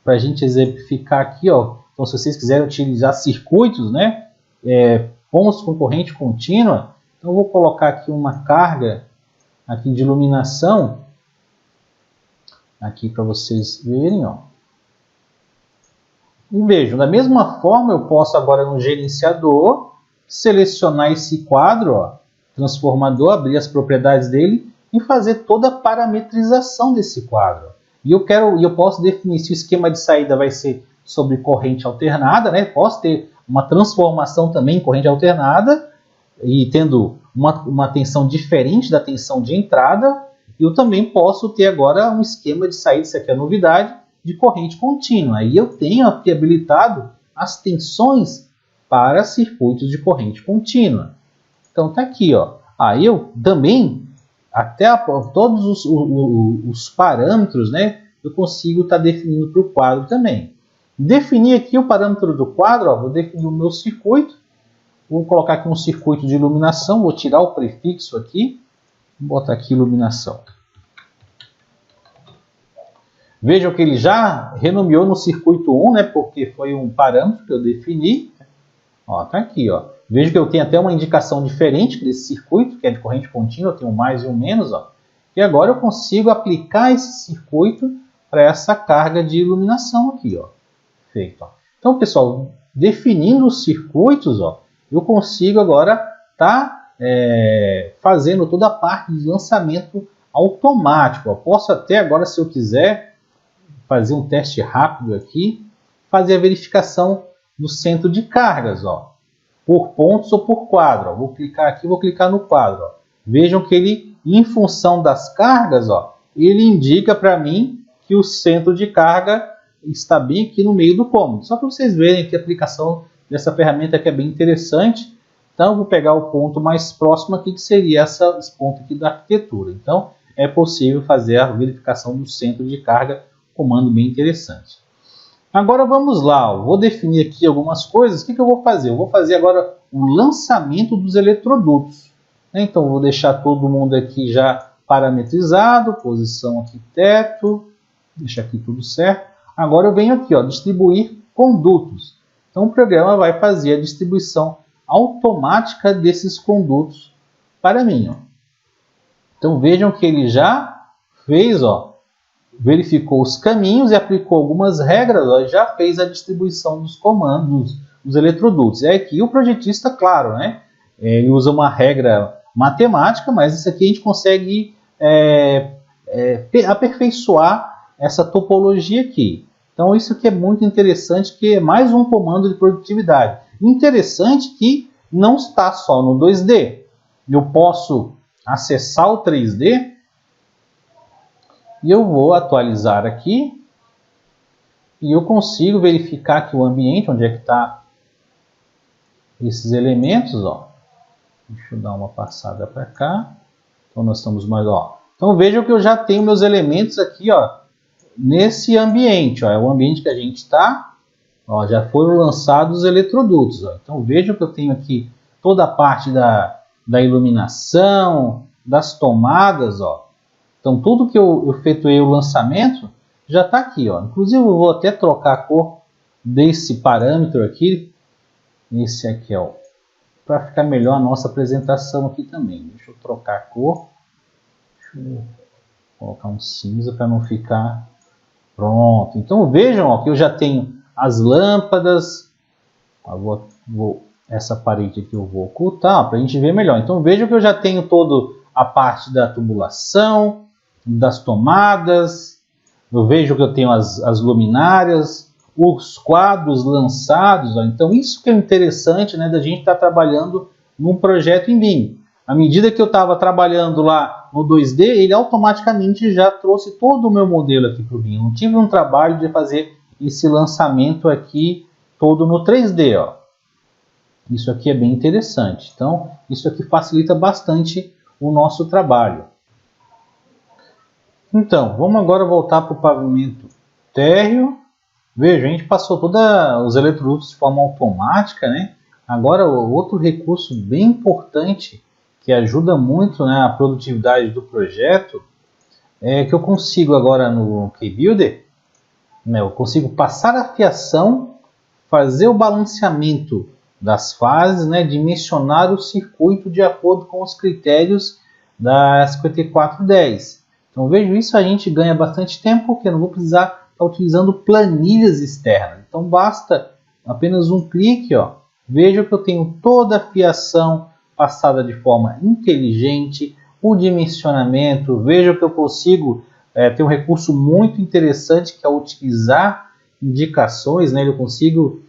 para a gente exemplificar aqui, Então se vocês quiserem utilizar circuitos, pontos com corrente contínua, então eu vou colocar aqui uma carga aqui de iluminação, aqui para vocês verem, E vejam, da mesma forma eu posso agora no gerenciador selecionar esse quadro, transformador, abrir as propriedades dele e fazer toda a parametrização desse quadro. E eu posso definir se o esquema de saída vai ser sobre corrente alternada, né? Posso ter uma transformação também em corrente alternada e tendo uma tensão diferente da tensão de entrada. Eu também posso ter agora um esquema de saída, isso aqui é a novidade, de corrente contínua. Aí eu tenho aqui habilitado as tensões para circuitos de corrente contínua. Então tá aqui, ó. Aí eu também, até todos os parâmetros, né, eu consigo estar definindo para o quadro também. Definir aqui o parâmetro do quadro, ó, vou definir o meu circuito. Vou colocar aqui um circuito de iluminação, vou tirar o prefixo aqui, vou botar aqui iluminação. Vejam que ele já renomeou no circuito 1, né, porque foi um parâmetro que eu defini. Ó, tá aqui, ó. Veja que eu tenho até uma indicação diferente desse circuito, que é de corrente contínua, eu tenho um mais e um menos, ó. E agora eu consigo aplicar esse circuito para essa carga de iluminação aqui, ó. Feito, ó. Então, pessoal, definindo os circuitos, ó, eu consigo agora estar fazendo toda a parte de lançamento automático. Eu posso até agora, se eu quiser, fazer um teste rápido aqui, fazer a verificação do centro de cargas, ó, por pontos ou por quadro. Ó. Vou clicar aqui, vou clicar no quadro. Ó. Vejam que ele, em função das cargas, ó, ele indica para mim que o centro de carga está bem aqui no meio do cômodo. Só para vocês verem que a aplicação dessa ferramenta aqui é bem interessante. Então, eu vou pegar o ponto mais próximo aqui, que seria esse ponto aqui da arquitetura. Então, é possível fazer a verificação do centro de carga, comando bem interessante. Agora vamos lá, ó. Vou definir aqui algumas coisas. O que eu vou fazer? Eu vou fazer agora o lançamento dos eletrodutos. Então, vou deixar todo mundo aqui já parametrizado, posição aqui, teto, deixar aqui tudo certo. Agora eu venho aqui, ó, distribuir condutos. Então o programa vai fazer a distribuição automática desses condutos para mim, ó. Então vejam que ele já fez, ó, verificou os caminhos e aplicou algumas regras, ó, e já fez a distribuição dos comandos dos eletrodutos. É aqui o projetista, claro, né? Ele usa uma regra matemática, mas isso aqui a gente consegue aperfeiçoar essa topologia aqui. Então isso aqui é muito interessante, que é mais um comando de produtividade. Interessante que não está só no 2D. Eu posso acessar o 3D e eu vou atualizar aqui e eu consigo verificar aqui o ambiente, onde é que está esses elementos, ó. Deixa eu dar uma passada para cá. Então nós estamos mais, ó. Então vejam que eu já tenho meus elementos aqui, ó, nesse ambiente, ó, é o ambiente que a gente está, ó, já foram lançados os eletrodutos, ó. Então vejam que eu tenho aqui toda a parte da iluminação, das tomadas, ó. Então tudo que eu efetuei o lançamento já está aqui, ó. Inclusive eu vou até trocar a cor desse parâmetro aqui, esse aqui, ó, para ficar melhor a nossa apresentação aqui também. Deixa eu trocar a cor, deixa eu colocar um cinza para não ficar... Pronto, então vejam, ó, que eu já tenho as lâmpadas, essa parede aqui eu vou ocultar para a gente ver melhor. Então vejam que eu já tenho toda a parte da tubulação, das tomadas, eu vejo que eu tenho as luminárias, os quadros lançados, ó. Então isso que é interessante, né, da gente estar trabalhando num projeto em BIM. À medida que eu estava trabalhando lá no 2D, ele automaticamente já trouxe todo o meu modelo aqui para o BIM. Eu não tive um trabalho de fazer esse lançamento aqui todo no 3D. Ó. Isso aqui é bem interessante. Então, isso aqui facilita bastante o nosso trabalho. Então, vamos agora voltar para o pavimento térreo. Veja, a gente passou todos os eletrodutos de forma automática, né? Agora, outro recurso bem importante que ajuda muito, né, a produtividade do projeto, é que eu consigo agora no KeyBuilder, né, eu consigo passar a fiação, fazer o balanceamento das fases, né, dimensionar o circuito de acordo com os critérios da 5410. Então vejo isso, a gente ganha bastante tempo, porque eu não vou precisar estar utilizando planilhas externas. Então basta apenas um clique, ó, vejo que eu tenho toda a fiação passada de forma inteligente, o dimensionamento, veja que eu consigo tem um recurso muito interessante que é utilizar indicações, né? Eu consigo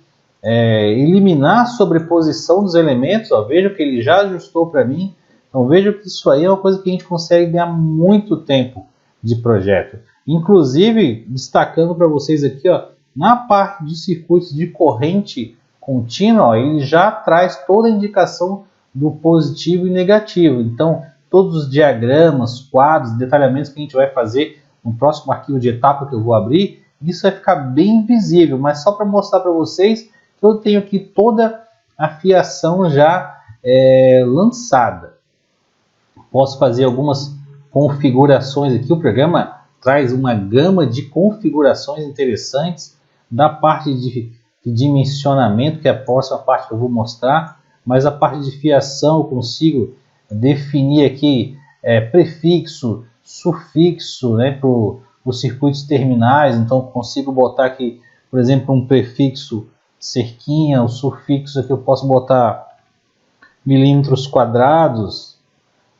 eliminar a sobreposição dos elementos. Ó, veja que ele já ajustou para mim. Então veja que isso aí é uma coisa que a gente consegue ganhar muito tempo de projeto. Inclusive, destacando para vocês aqui, ó, na parte de circuitos de corrente contínua, ó, ele já traz toda a indicação do positivo e negativo. Então, todos os diagramas, quadros, detalhamentos que a gente vai fazer no próximo arquivo de etapa que eu vou abrir, isso vai ficar bem visível, mas só para mostrar para vocês que eu tenho aqui toda a fiação já lançada. Posso fazer algumas configurações aqui, o programa traz uma gama de configurações interessantes da parte de dimensionamento, que é a próxima parte que eu vou mostrar, mas a parte de fiação eu consigo definir aqui prefixo, sufixo, né, para os circuitos terminais. Então consigo botar aqui, por exemplo, um prefixo cerquinha, o sufixo aqui eu posso botar milímetros quadrados,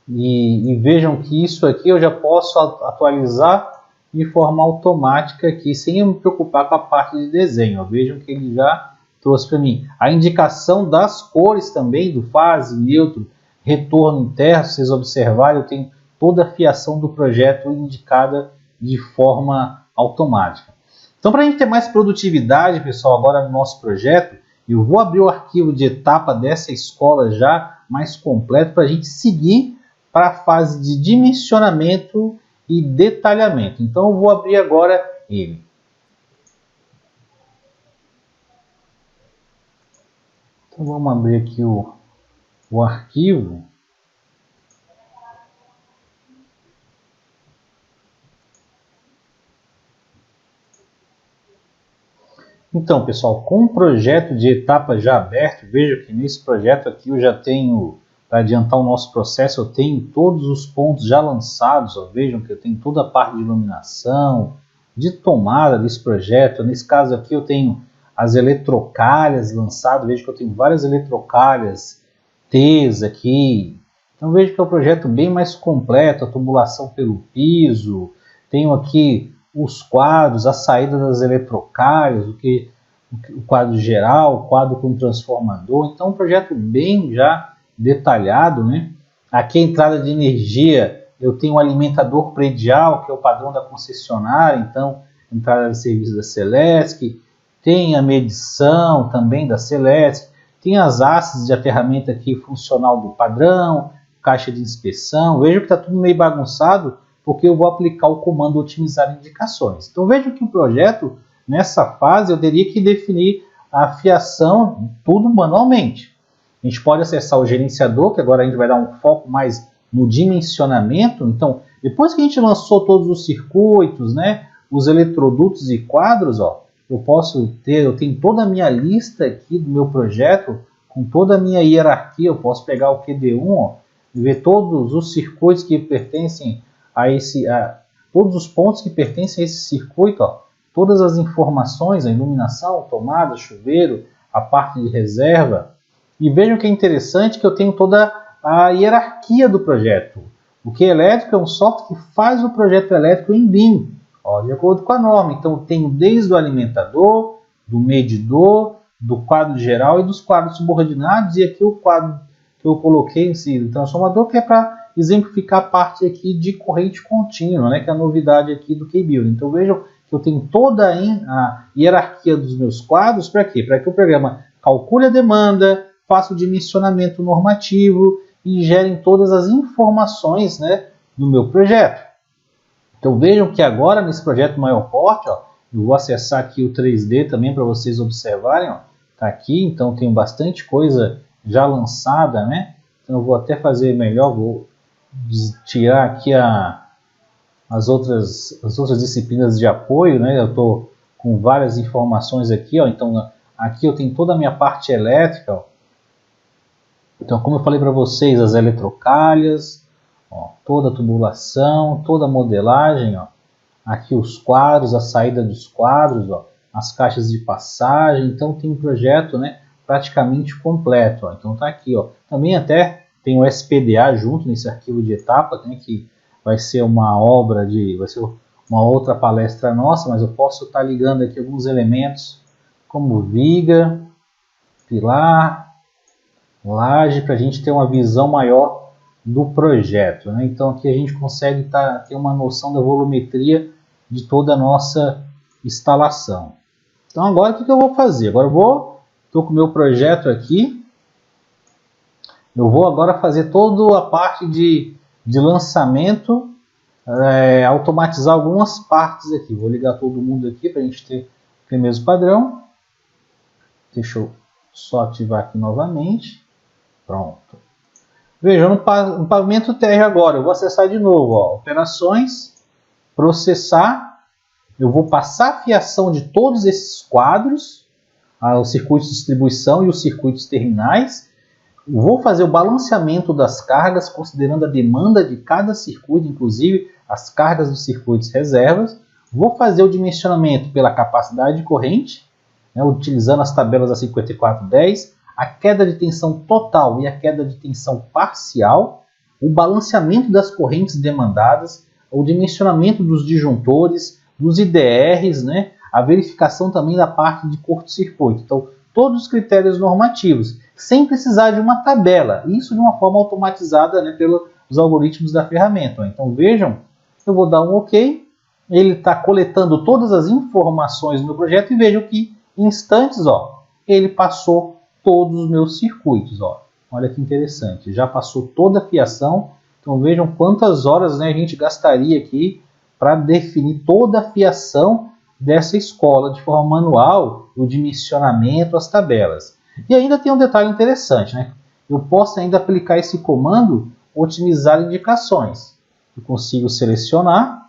e vejam que isso aqui eu já posso atualizar de forma automática aqui, sem eu me preocupar com a parte de desenho. Ó, vejam que ele já trouxe para mim a indicação das cores também, do fase, neutro, retorno interno. Se vocês observarem, eu tenho toda a fiação do projeto indicada de forma automática. Então, para a gente ter mais produtividade, pessoal, agora no nosso projeto, eu vou abrir o arquivo de etapa dessa escola já mais completo para a gente seguir para a fase de dimensionamento e detalhamento. Então, eu vou abrir agora ele. Então, vamos abrir aqui o arquivo. Então, pessoal, com o projeto de etapa já aberto, veja que nesse projeto aqui eu já tenho, para adiantar o nosso processo, eu tenho todos os pontos já lançados. Ó, vejam que eu tenho toda a parte de iluminação, de tomada desse projeto. Nesse caso aqui eu tenho as eletrocalhas lançadas. Veja que eu tenho várias eletrocalhas T's aqui. Então veja que é um projeto bem mais completo, a tubulação pelo piso. Tenho aqui os quadros, a saída das eletrocalhas, o quadro geral, o quadro com transformador. Então um projeto bem já detalhado, né? Aqui a entrada de energia, eu tenho um alimentador predial, que é o padrão da concessionária. Então entrada de serviço da Celesc, tem a medição também da Celesc, tem as hastes de aterramento aqui funcional do padrão, caixa de inspeção. Veja que está tudo meio bagunçado, porque eu vou aplicar o comando otimizar indicações. Então veja que o projeto, nessa fase, eu teria que definir a fiação tudo manualmente. A gente pode acessar o gerenciador, que agora a gente vai dar um foco mais no dimensionamento. Então, depois que a gente lançou todos os circuitos, né, os eletrodutos e quadros, ó, eu tenho toda a minha lista aqui do meu projeto, com toda a minha hierarquia. Eu posso pegar o QD1, ó, e ver todos os circuitos que pertencem todos os pontos que pertencem a esse circuito, ó, todas as informações, a iluminação, tomada, chuveiro, a parte de reserva. E vejam que é interessante que eu tenho toda a hierarquia do projeto. O QE Elétrico é um software que faz o projeto elétrico em BIM, ó, de acordo com a norma. Então eu tenho desde o alimentador, do medidor, do quadro geral e dos quadros subordinados. E aqui o quadro que eu coloquei em si, o transformador, que é para exemplificar a parte aqui de corrente contínua, né, que é a novidade aqui do KeyBuilder. Então vejam que eu tenho toda a hierarquia dos meus quadros. Para quê? Para que o programa calcule a demanda, faça o dimensionamento normativo e gere todas as informações, né, do meu projeto. Então vejam que agora nesse projeto maior porte, ó, eu vou acessar aqui o 3D também para vocês observarem. Está aqui, então tenho bastante coisa já lançada, né? Então eu vou até fazer melhor, vou tirar aqui as outras disciplinas de apoio, né? Eu estou com várias informações aqui, ó. Então aqui eu tenho toda a minha parte elétrica, ó. Então, como eu falei para vocês, as eletrocalhas, ó, toda a tubulação, toda a modelagem, ó. Aqui os quadros, a saída dos quadros, ó, as caixas de passagem. Então tem um projeto, né, praticamente completo, ó. Então tá aqui, ó. Também até tem o SPDA junto nesse arquivo de etapa, né, que vai ser uma obra vai ser uma outra palestra nossa, mas eu posso estar ligando aqui alguns elementos como viga, pilar, laje, para a gente ter uma visão maior do projeto, né? Então aqui a gente consegue ter uma noção da volumetria de toda a nossa instalação. Então agora o que eu vou fazer? Agora estou com o meu projeto aqui, eu vou agora fazer toda a parte de lançamento, automatizar algumas partes aqui. Vou ligar todo mundo aqui para a gente ter o mesmo padrão. Deixa eu só ativar aqui novamente. Pronto. Veja, no pavimento TR agora, eu vou acessar de novo, ó, operações, processar, eu vou passar a fiação de todos esses quadros, os circuitos de distribuição e os circuitos terminais, vou fazer o balanceamento das cargas, considerando a demanda de cada circuito, inclusive as cargas dos circuitos reservas, vou fazer o dimensionamento pela capacidade de corrente, né, utilizando as tabelas da 5410, a queda de tensão total e a queda de tensão parcial, o balanceamento das correntes demandadas, o dimensionamento dos disjuntores, dos IDRs, né, a verificação também da parte de curto-circuito. Então, todos os critérios normativos, sem precisar de uma tabela, isso de uma forma automatizada, né, pelos algoritmos da ferramenta. Então, vejam, eu vou dar um OK, ele está coletando todas as informações do meu projeto e vejo que em instantes, ó, ele passou todos os meus circuitos, ó. Olha que interessante, já passou toda a fiação. Então vejam quantas horas, né, a gente gastaria aqui para definir toda a fiação dessa escola de forma manual, o dimensionamento, as tabelas. E ainda tem um detalhe interessante, né? Eu posso ainda aplicar esse comando, otimizar indicações. Eu consigo selecionar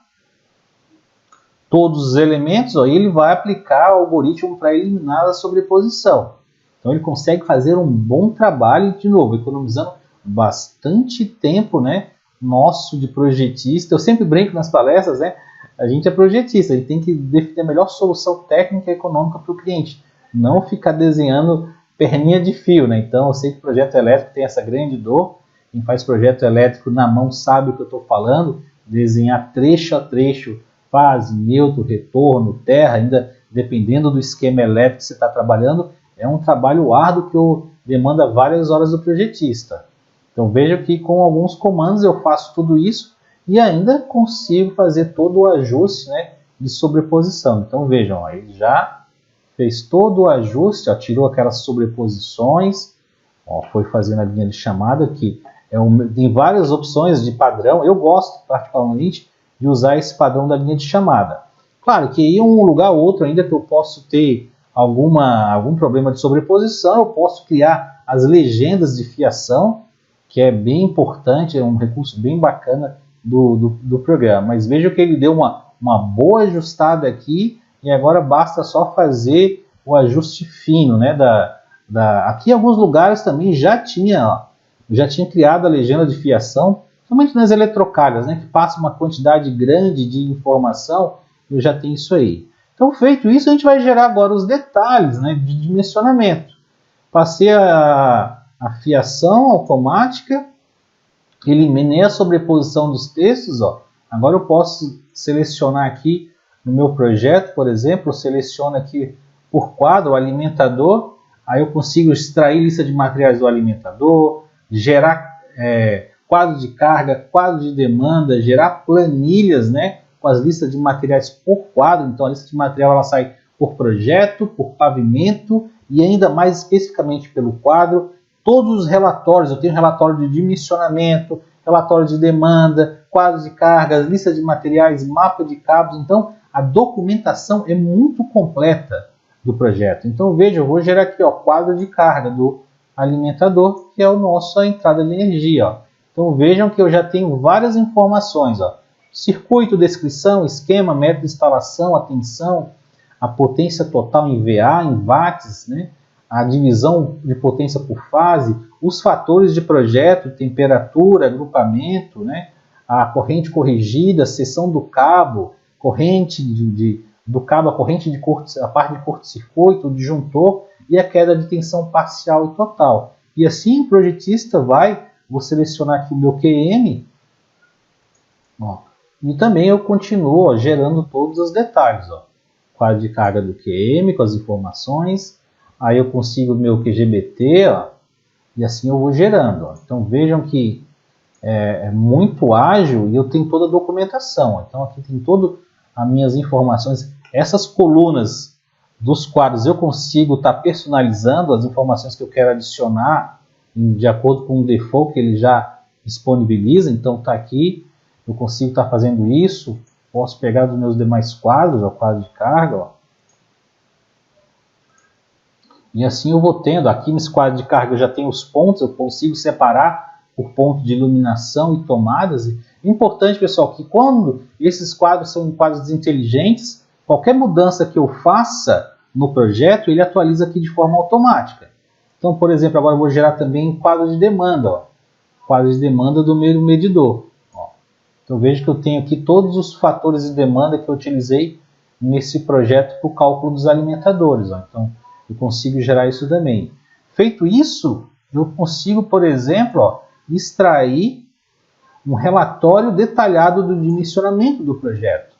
todos os elementos, ó, e ele vai aplicar o algoritmo para eliminar a sobreposição. Então ele consegue fazer um bom trabalho, de novo, economizando bastante tempo, né, nosso de projetista. Eu sempre brinco nas palestras, né, a gente é projetista, a gente tem que definir a melhor solução técnica e econômica para o cliente, não ficar desenhando perninha de fio, né? Então eu sei que o projeto elétrico tem essa grande dor, quem faz projeto elétrico na mão sabe o que eu estou falando, desenhar trecho a trecho, fase, neutro, retorno, terra, ainda dependendo do esquema elétrico que você está trabalhando, é um trabalho árduo que demanda várias horas do projetista. Então veja que com alguns comandos eu faço tudo isso e ainda consigo fazer todo o ajuste, né, de sobreposição. Então vejam, ó, ele já fez todo o ajuste, ó, tirou aquelas sobreposições, ó, foi fazendo a linha de chamada, que tem várias opções de padrão. Eu gosto particularmente de usar esse padrão da linha de chamada. Claro que em um lugar ou outro ainda que eu posso ter algum problema de sobreposição, eu posso criar as legendas de fiação, que é bem importante, é um recurso bem bacana do programa. Mas veja que ele deu uma boa ajustada aqui, e agora basta só fazer o ajuste fino, né? Aqui em alguns lugares também já tinha criado a legenda de fiação, somente nas eletrocargas, né, que passa uma quantidade grande de informação, eu já tenho isso aí. Então, feito isso, a gente vai gerar agora os detalhes, né, de dimensionamento. Passei a fiação automática, eliminei a sobreposição dos textos, ó. Agora eu posso selecionar aqui no meu projeto, por exemplo, eu seleciono aqui por quadro o alimentador, aí eu consigo extrair lista de materiais do alimentador, gerar quadro de carga, quadro de demanda, gerar planilhas, né, com as listas de materiais por quadro. Então a lista de material ela sai por projeto, por pavimento e ainda mais especificamente pelo quadro. Todos os relatórios, eu tenho relatório de dimensionamento, relatório de demanda, quadro de carga, lista de materiais, mapa de cabos. Então a documentação é muito completa do projeto. Então veja, eu vou gerar aqui, ó, quadro de carga do alimentador, que é a nossa entrada de energia, ó. Então vejam que eu já tenho várias informações, ó. Circuito, descrição, esquema, método de instalação, a tensão, a potência total em VA, em watts, né? A divisão de potência por fase, os fatores de projeto, temperatura, agrupamento, né? A corrente corrigida, seção do cabo, corrente do cabo, a parte de curto-circuito, o disjuntor e a queda de tensão parcial e total. E assim o projetista vou selecionar aqui o meu QM, ó, E também eu continuo, ó, gerando todos os detalhes. Ó. Quadro de carga do QM com as informações. Aí eu consigo o meu QGBT, ó, e assim eu vou gerando. Ó. Então vejam que é muito ágil e eu tenho toda a documentação. Ó. Então aqui tem todas as minhas informações. Essas colunas dos quadros eu consigo estar personalizando as informações que eu quero adicionar de acordo com o default que ele já disponibiliza. Então está aqui, eu consigo estar fazendo isso. Posso pegar dos meus demais quadros, o quadro de carga. Ó. E assim eu vou tendo, aqui nesse quadro de carga eu já tenho os pontos, eu consigo separar por ponto de iluminação e tomadas. Importante, pessoal, que quando esses quadros são quadros inteligentes, qualquer mudança que eu faça no projeto, ele atualiza aqui de forma automática. Então, por exemplo, agora eu vou gerar também quadro de demanda. Ó. Quadro de demanda do meu medidor. Ó. Então veja que eu tenho aqui todos os fatores de demanda que eu utilizei nesse projeto para o cálculo dos alimentadores. Ó. Então eu consigo gerar isso também. Feito isso, eu consigo, por exemplo, ó, extrair um relatório detalhado do dimensionamento do projeto.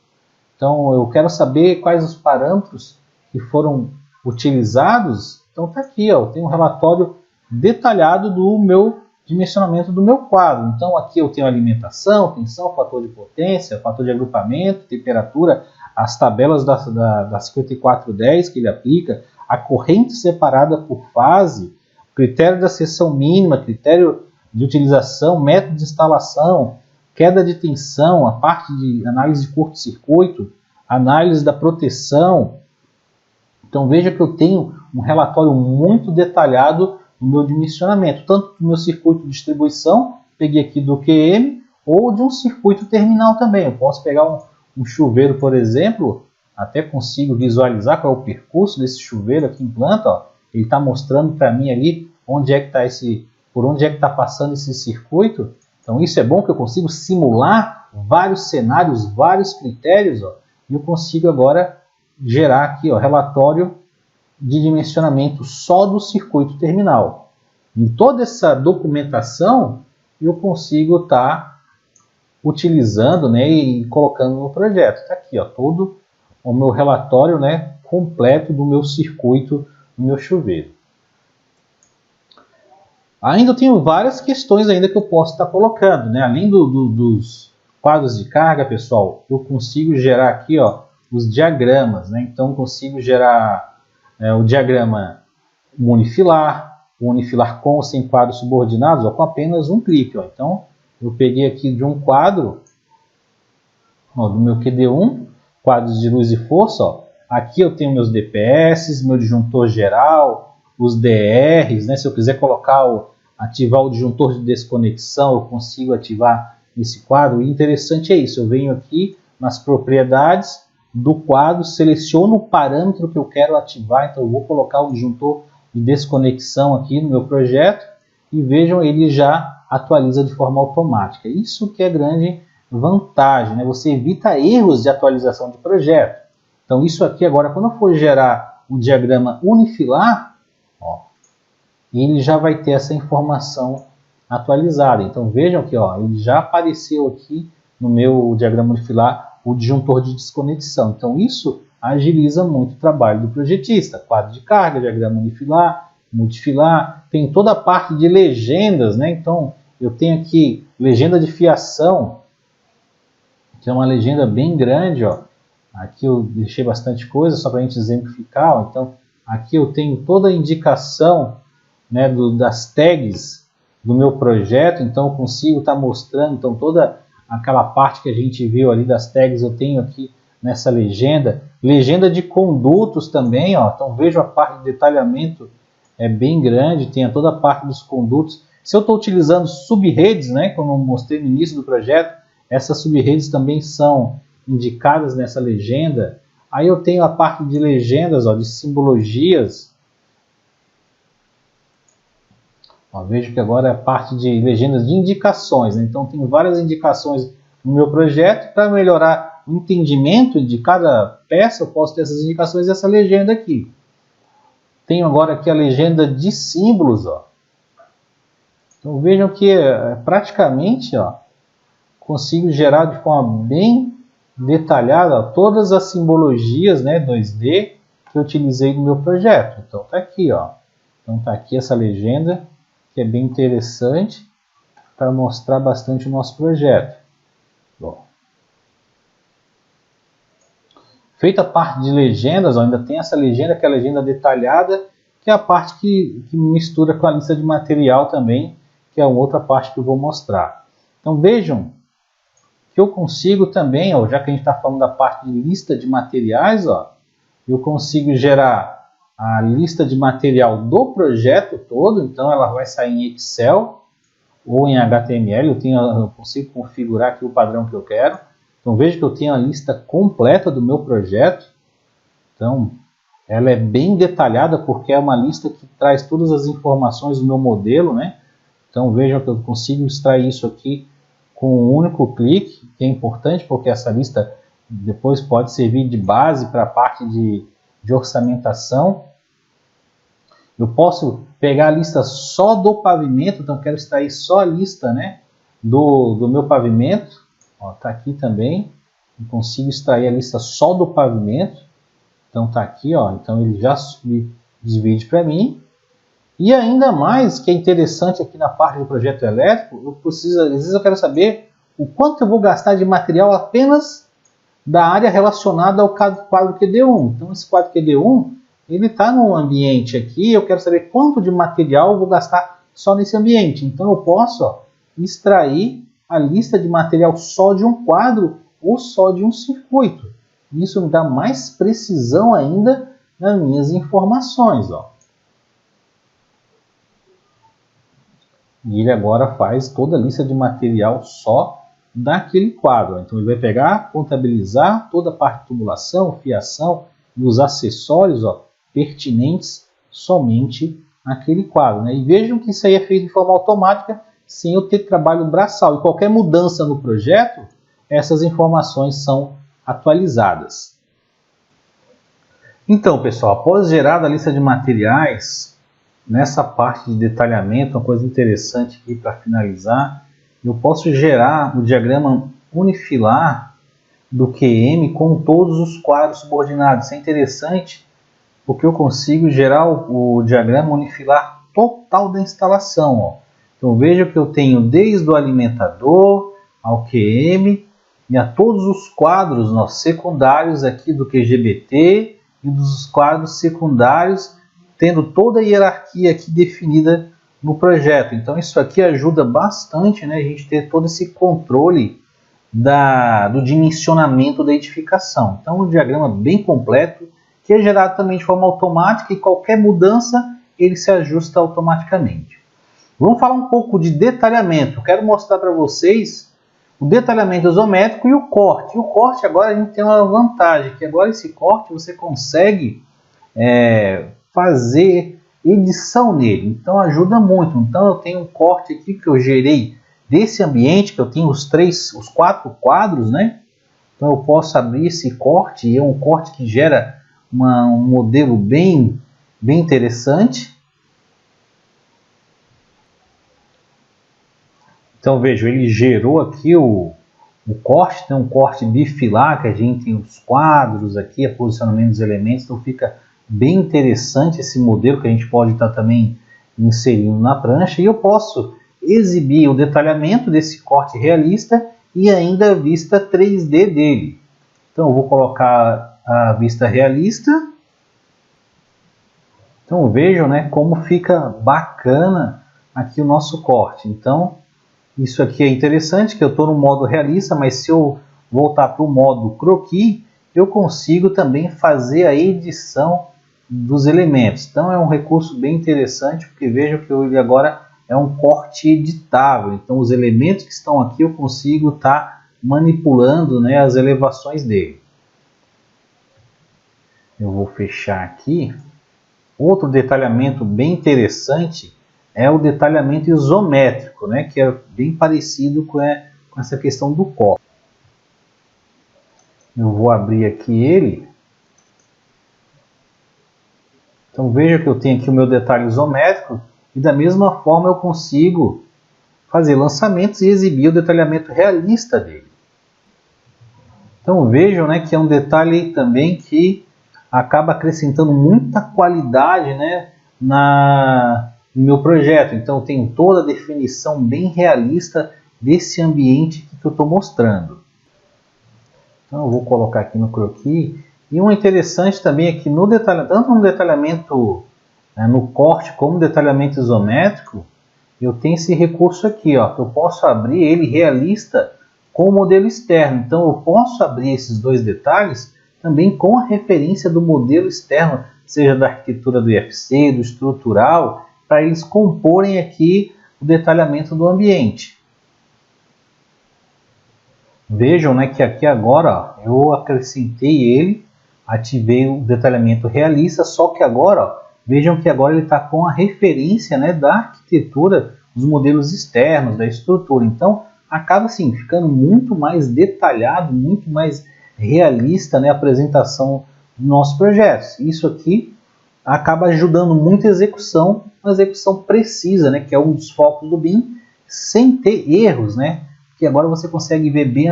Então eu quero saber quais os parâmetros que foram utilizados. Então está aqui, ó, eu tenho um relatório detalhado do meu dimensionamento do meu quadro. Então aqui eu tenho alimentação, tensão, fator de potência, fator de agrupamento, temperatura, as tabelas da 5410 que ele aplica, a corrente separada por fase, critério da seção mínima, critério de utilização, método de instalação, queda de tensão, a parte de análise de curto-circuito, análise da proteção. Então veja que eu tenho um relatório muito detalhado no meu dimensionamento, tanto do meu circuito de distribuição, peguei aqui do QM, ou de um circuito terminal também. Eu posso pegar um chuveiro, por exemplo, até consigo visualizar qual é o percurso desse chuveiro aqui em planta. Ó. Ele está mostrando para mim ali onde é que está por onde é que está passando esse circuito. Então isso é bom que eu consigo simular vários cenários, vários critérios, ó, e eu consigo agora gerar aqui, ó, relatório de dimensionamento só do circuito terminal. Em toda essa documentação eu consigo estar utilizando, né, e colocando no projeto. Está aqui, ó, todo o meu relatório, né, completo do meu circuito, do meu chuveiro. Ainda tenho várias questões ainda que eu posso estar colocando, né? Além dos quadros de carga, pessoal, eu consigo gerar aqui, ó, os diagramas, né? Então consigo gerar o diagrama unifilar, o unifilar com ou sem quadros subordinados, ó, com apenas um clique. Ó. Então eu peguei aqui de um quadro, ó, do meu QD1, quadros de luz e força. Ó. Aqui eu tenho meus DPS, meu disjuntor geral, os DRs, né? Se eu quiser ativar o disjuntor de desconexão, eu consigo ativar esse quadro. E interessante é isso, eu venho aqui nas propriedades do quadro, seleciono o parâmetro que eu quero ativar, então eu vou colocar o disjuntor de desconexão aqui no meu projeto e vejam, ele já atualiza de forma automática. Isso que é grande vantagem, né? Você evita erros de atualização de projeto. Então isso aqui agora, quando eu for gerar o diagrama unifilar, ó, ele já vai ter essa informação atualizada. Então vejam que, ó, ele já apareceu aqui no meu diagrama unifilar o disjuntor de desconexão. Então isso agiliza muito o trabalho do projetista. Quadro de carga, diagrama unifilar, multifilar, tem toda a parte de legendas, né? Então eu tenho aqui legenda de fiação, que é uma legenda bem grande, ó. Aqui eu deixei bastante coisa só para a gente exemplificar. Ó. Então aqui eu tenho toda a indicação, né, das tags do meu projeto, então eu consigo estar mostrando, então toda aquela parte que a gente viu ali das tags eu tenho aqui nessa legenda. Legenda de condutos também, ó. Então vejo a parte de detalhamento é bem grande, tem toda a parte dos condutos. Se eu estou utilizando subredes, né, como eu mostrei no início do projeto, essas subredes também são indicadas nessa legenda. Aí eu tenho a parte de legendas, ó, de simbologias. Ó, vejo que agora é a parte de legendas de indicações, né? Então tem várias indicações no meu projeto. Para melhorar o entendimento de cada peça, eu posso ter essas indicações e essa legenda aqui. Tenho agora aqui a legenda de símbolos. Ó. Então vejam que praticamente, ó, consigo gerar de forma bem detalhada todas as simbologias, né, 2D que eu utilizei no meu projeto. Então tá aqui, ó. Então tá aqui essa legenda que é bem interessante para mostrar bastante o nosso projeto. Bom. Feita a parte de legendas, ó, ainda tem essa legenda, que é a legenda detalhada, que é a parte que mistura com a lista de material também, que é a outra parte que eu vou mostrar. Então vejam que eu consigo também, ó, já que a gente está falando da parte de lista de materiais, ó, eu consigo gerar a lista de material do projeto todo, então ela vai sair em Excel ou em HTML, eu consigo configurar aqui o padrão que eu quero. Então veja que eu tenho a lista completa do meu projeto. Então ela é bem detalhada porque é uma lista que traz todas as informações do meu modelo, né? Então vejam que eu consigo extrair isso aqui com um único clique, que é importante porque essa lista depois pode servir de base para a parte de orçamentação. Eu posso pegar a lista só do pavimento, então eu quero extrair só a lista, né, do meu pavimento. Está aqui também, eu consigo extrair a lista só do pavimento. Então está aqui, ó, então ele já divide para mim. E ainda mais, que é interessante aqui na parte do projeto elétrico, às vezes eu quero saber o quanto eu vou gastar de material apenas da área relacionada ao quadro QD1. Então esse quadro QD1, ele está no ambiente aqui, eu quero saber quanto de material eu vou gastar só nesse ambiente. Então eu posso, ó, extrair a lista de material só de um quadro ou só de um circuito. Isso me dá mais precisão ainda nas minhas informações, ó. E ele agora faz toda a lista de material só daquele quadro. Então ele vai pegar, contabilizar toda a parte de tubulação, fiação e os acessórios, ó, pertinentes somente àquele quadro, né? E vejam que isso aí é feito de forma automática, sem eu ter trabalho braçal. E qualquer mudança no projeto, essas informações são atualizadas. Então, pessoal, após gerada a lista de materiais, nessa parte de detalhamento, uma coisa interessante aqui para finalizar, eu posso gerar o diagrama unifilar do QM com todos os quadros subordinados. Isso é interessante porque eu consigo gerar o diagrama unifilar total da instalação, ó. Então veja que eu tenho desde o alimentador ao QM e a todos os quadros secundários aqui do QGBT e dos quadros secundários, tendo toda a hierarquia aqui definida no projeto. Então isso aqui ajuda bastante, né, a gente ter todo esse controle do dimensionamento da edificação. Então um diagrama bem completo, que é gerado também de forma automática e qualquer mudança ele se ajusta automaticamente. Vamos falar um pouco de detalhamento. Eu quero mostrar para vocês o detalhamento isométrico e o corte. E o corte agora a gente tem uma vantagem, que agora esse corte você consegue fazer edição nele. Então ajuda muito. Então eu tenho um corte aqui que eu gerei desse ambiente, que eu tenho os 4 quadros, né? Então eu posso abrir esse corte, e é um corte que gera um modelo bem interessante. Então veja, ele gerou aqui o corte, tem um corte bifilar, que a gente tem os quadros aqui, o posicionamento dos elementos, então fica bem interessante esse modelo que a gente pode estar também inserindo na prancha. E eu posso exibir o detalhamento desse corte realista e ainda a vista 3D dele. Então eu vou colocar a vista realista. Então vejam, né, como fica bacana aqui o nosso corte. Então isso aqui é interessante, que eu estou no modo realista, mas se eu voltar para o modo croquis, eu consigo também fazer a edição dos elementos. Então é um recurso bem interessante, porque vejam que ele agora é um corte editável. Então os elementos que estão aqui eu consigo estar manipulando, né, as elevações dele. Eu vou fechar aqui. Outro detalhamento bem interessante é o detalhamento isométrico, né, que é bem parecido com essa questão do corte. Eu vou abrir aqui ele. Então veja que eu tenho aqui o meu detalhe isométrico e da mesma forma eu consigo fazer lançamentos e exibir o detalhamento realista dele. Então vejam, né, que é um detalhe também que acaba acrescentando muita qualidade, né, no meu projeto. Então eu tenho toda a definição bem realista desse ambiente que eu estou mostrando. Então eu vou colocar aqui no croquis. E um interessante também é que no detalhamento, tanto no detalhamento no corte como no detalhamento isométrico, eu tenho esse recurso aqui, ó, que eu posso abrir ele realista com o modelo externo. Então eu posso abrir esses dois detalhes também com a referência do modelo externo, seja da arquitetura do IFC, do estrutural, para eles comporem aqui o detalhamento do ambiente. Vejam, né, que aqui agora, ó, eu acrescentei ele, ativei o detalhamento realista, só que agora, ó, vejam que agora ele está com a referência, né, da arquitetura, dos modelos externos, da estrutura. Então acaba assim ficando muito mais detalhado, muito mais realista, né, a apresentação dos nossos projetos. Isso aqui acaba ajudando muito a execução, uma execução precisa, né, que é um dos focos do BIM, sem ter erros, né, porque agora você consegue ver bem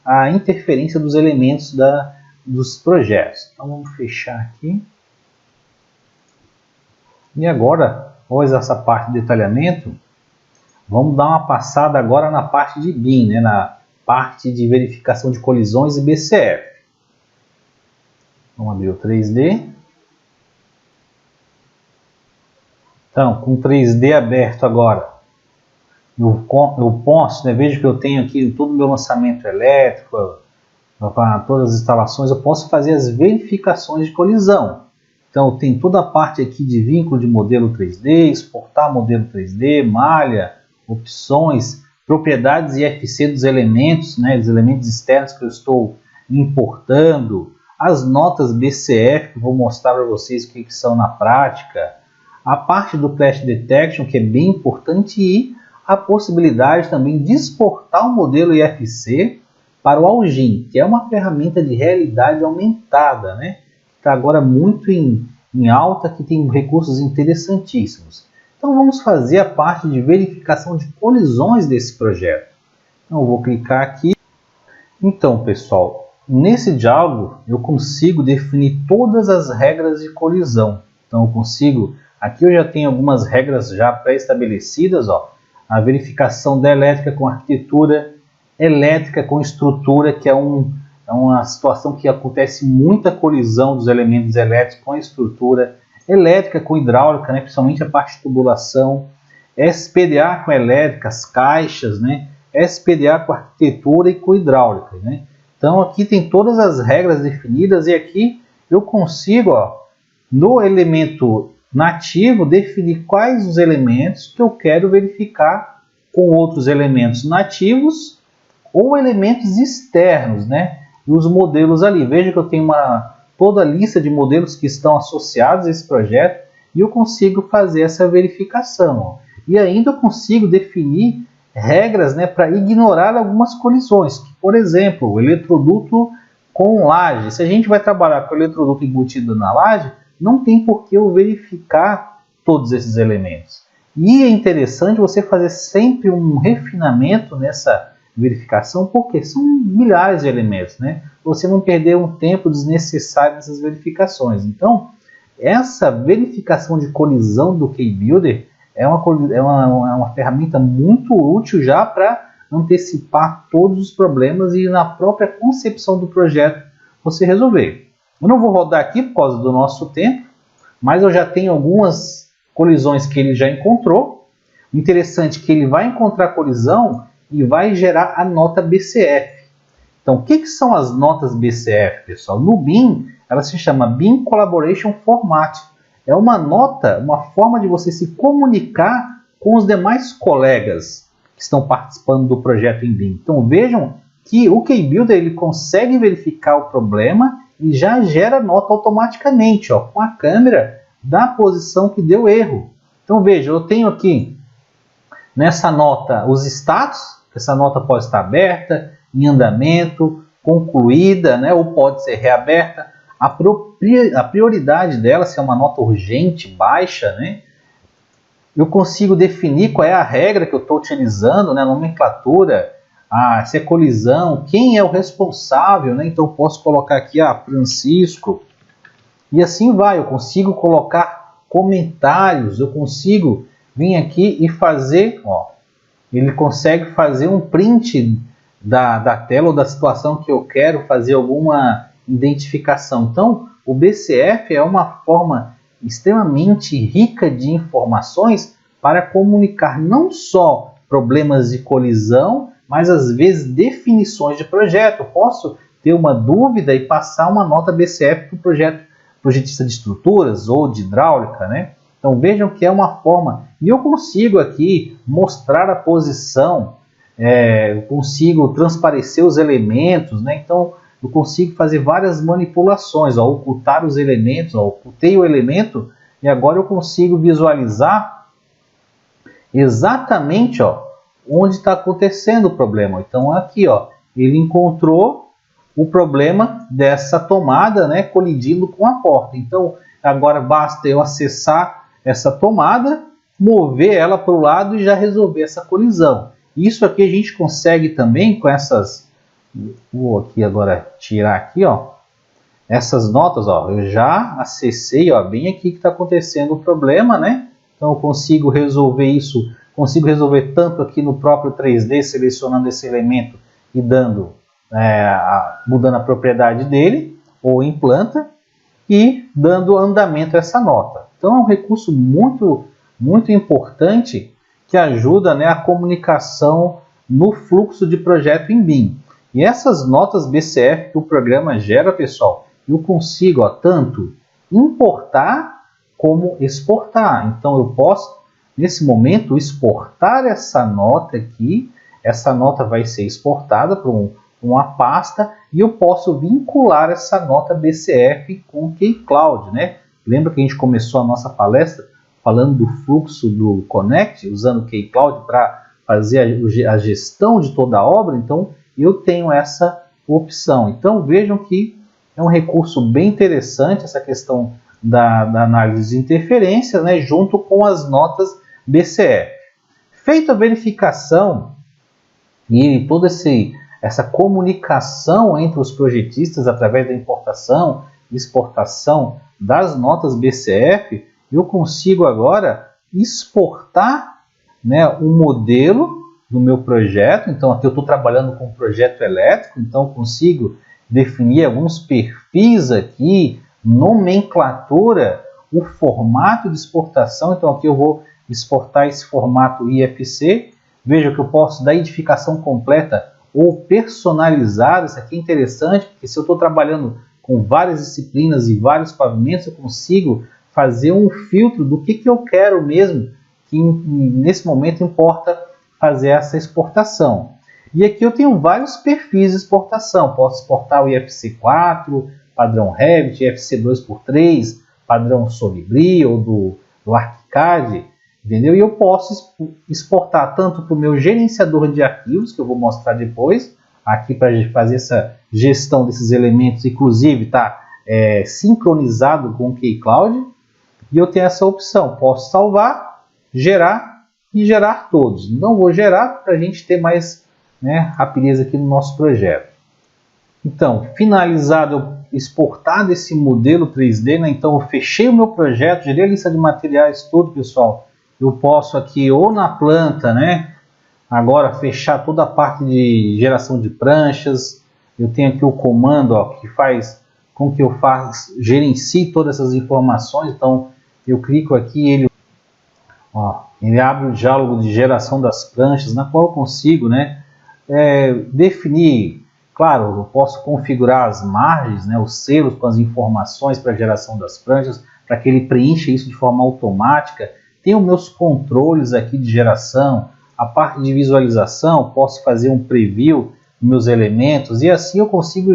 a interferência dos elementos dos projetos. Então vamos fechar aqui. E agora, após essa parte de detalhamento, vamos dar uma passada agora na parte de BIM, né, na parte de verificação de colisões e BCF. Vamos abrir o 3D. Então, com o 3D aberto agora, eu posso, né, veja que eu tenho aqui todo o meu lançamento elétrico, para todas as instalações, eu posso fazer as verificações de colisão. Então, tem toda a parte aqui de vínculo de modelo 3D, exportar modelo 3D, malha, opções, propriedades IFC dos elementos, né, dos elementos externos que eu estou importando, as notas BCF, que eu vou mostrar para vocês o que são na prática, a parte do Clash Detection, que é bem importante, e a possibilidade também de exportar o modelo IFC para o Algin, que é uma ferramenta de realidade aumentada, né? Está agora muito em alta, que tem recursos interessantíssimos. Então vamos fazer a parte de verificação de colisões desse projeto. Então eu vou clicar aqui. Então pessoal, nesse diálogo eu consigo definir todas as regras de colisão. Então eu consigo, aqui eu já tenho algumas regras já pré-estabelecidas, ó. A verificação da elétrica com arquitetura, elétrica com estrutura, que é uma situação que acontece muita colisão dos elementos elétricos com a estrutura, elétrica com hidráulica, né, principalmente a parte de tubulação, SPDA com elétrica, as caixas, né, SPDA com arquitetura e com hidráulica, né. Então aqui tem todas as regras definidas e aqui eu consigo, ó, no elemento nativo, definir quais os elementos que eu quero verificar com outros elementos nativos ou elementos externos, né? E os modelos ali. Veja que eu tenho toda a lista de modelos que estão associados a esse projeto e eu consigo fazer essa verificação. Ó. E ainda eu consigo definir regras, né, para ignorar algumas colisões. Por exemplo, o eletroduto com laje. Se a gente vai trabalhar com o eletroduto embutido na laje, não tem por que eu verificar todos esses elementos. E é interessante você fazer sempre um refinamento nessa verificação, porque são milhares de elementos, né? Você não perder um tempo desnecessário nessas verificações. Então, essa verificação de colisão do KeyBuilder é uma ferramenta muito útil já para antecipar todos os problemas e na própria concepção do projeto você resolver. Eu não vou rodar aqui por causa do nosso tempo, mas eu já tenho algumas colisões que ele já encontrou. O interessante é que ele vai encontrar colisão e vai gerar a nota BCF. Então, o que são as notas BCF, pessoal? No BIM, ela se chama BIM Collaboration Format. É uma nota, uma forma de você se comunicar com os demais colegas que estão participando do projeto em BIM. Então, vejam que o KeyBuilder ele consegue verificar o problema e já gera nota automaticamente, ó, com a câmera da posição que deu erro. Então veja, eu tenho aqui nessa nota os status, essa nota pode estar aberta, em andamento, concluída, né, ou pode ser reaberta. A prioridade dela, se é uma nota urgente, baixa, né, eu consigo definir qual é a regra que eu estou utilizando, né, a nomenclatura, se é colisão, quem é o responsável, né? Então eu posso colocar aqui, Francisco, e assim vai, eu consigo colocar comentários, eu consigo vir aqui e fazer, ele consegue fazer um print da tela ou da situação que eu quero fazer alguma identificação. Então, o BCF é uma forma extremamente rica de informações para comunicar não só problemas de colisão, mas às vezes definições de projeto. Eu posso ter uma dúvida e passar uma nota BCF para o projetista de estruturas ou de hidráulica, né? Então vejam que é uma forma, e eu consigo aqui mostrar a posição, eu consigo transparecer os elementos, né? Então eu consigo fazer várias manipulações, ocultar os elementos, ocultei o elemento e agora eu consigo visualizar exatamente onde está acontecendo o problema. Então aqui ele encontrou o problema dessa tomada, né, colidindo com a porta. Então agora basta eu acessar essa tomada, mover ela para o lado e já resolver essa colisão. Isso aqui a gente consegue também com essas... Vou aqui agora tirar aqui, essas notas, eu já acessei, bem aqui que está acontecendo o problema, né? Então eu consigo resolver isso, consigo resolver tanto aqui no próprio 3D, selecionando esse elemento e mudando a propriedade dele, ou em planta, e dando andamento a essa nota. Então é um recurso muito, muito importante que ajuda, né, a comunicação no fluxo de projeto em BIM. E essas notas BCF que o programa gera, pessoal, eu consigo tanto importar como exportar. Então eu posso, nesse momento, exportar essa nota aqui. Essa nota vai ser exportada para uma pasta e eu posso vincular essa nota BCF com o K-Cloud, né? Lembra que a gente começou a nossa palestra falando do fluxo do Connect, usando o K-Cloud para fazer a gestão de toda a obra? Então eu tenho essa opção. Então vejam que é um recurso bem interessante essa questão da análise de interferências, né, junto com as notas BCF. Feita a verificação e toda essa comunicação entre os projetistas através da importação e exportação das notas BCF, eu consigo agora exportar, né, um modelo do meu projeto. Então aqui eu estou trabalhando com um projeto elétrico, então consigo definir alguns perfis aqui, nomenclatura, o formato de exportação. Então aqui eu vou exportar esse formato IFC. Veja que eu posso dar edificação completa ou personalizada. Isso aqui é interessante, porque se eu estou trabalhando com várias disciplinas e vários pavimentos, eu consigo fazer um filtro do que eu quero mesmo, que nesse momento importa fazer essa exportação. E aqui eu tenho vários perfis de exportação. Posso exportar o IFC 4, padrão Revit, IFC 2x3, padrão Solibri ou do ArchiCAD, entendeu? E eu posso exportar tanto para o meu gerenciador de arquivos, que eu vou mostrar depois, aqui para fazer essa gestão desses elementos, inclusive está sincronizado com o K-Cloud, e eu tenho essa opção, posso salvar, gerar e gerar todos. Não vou gerar para a gente ter mais, né, rapidez aqui no nosso projeto. Então, finalizado, exportado esse modelo 3D, né, então eu fechei o meu projeto, gerei a lista de materiais, tudo, pessoal. Eu posso aqui, ou na planta, né, agora fechar toda a parte de geração de pranchas. Eu tenho aqui o comando que faz com que eu gerencie todas essas informações. Então eu clico aqui, ele abre o diálogo de geração das pranchas, na qual eu consigo, né, definir. Claro, eu posso configurar as margens, né, os selos com as informações para a geração das pranchas, para que ele preencha isso de forma automática. Tenho meus controles aqui de geração, a parte de visualização, posso fazer um preview dos meus elementos e assim eu consigo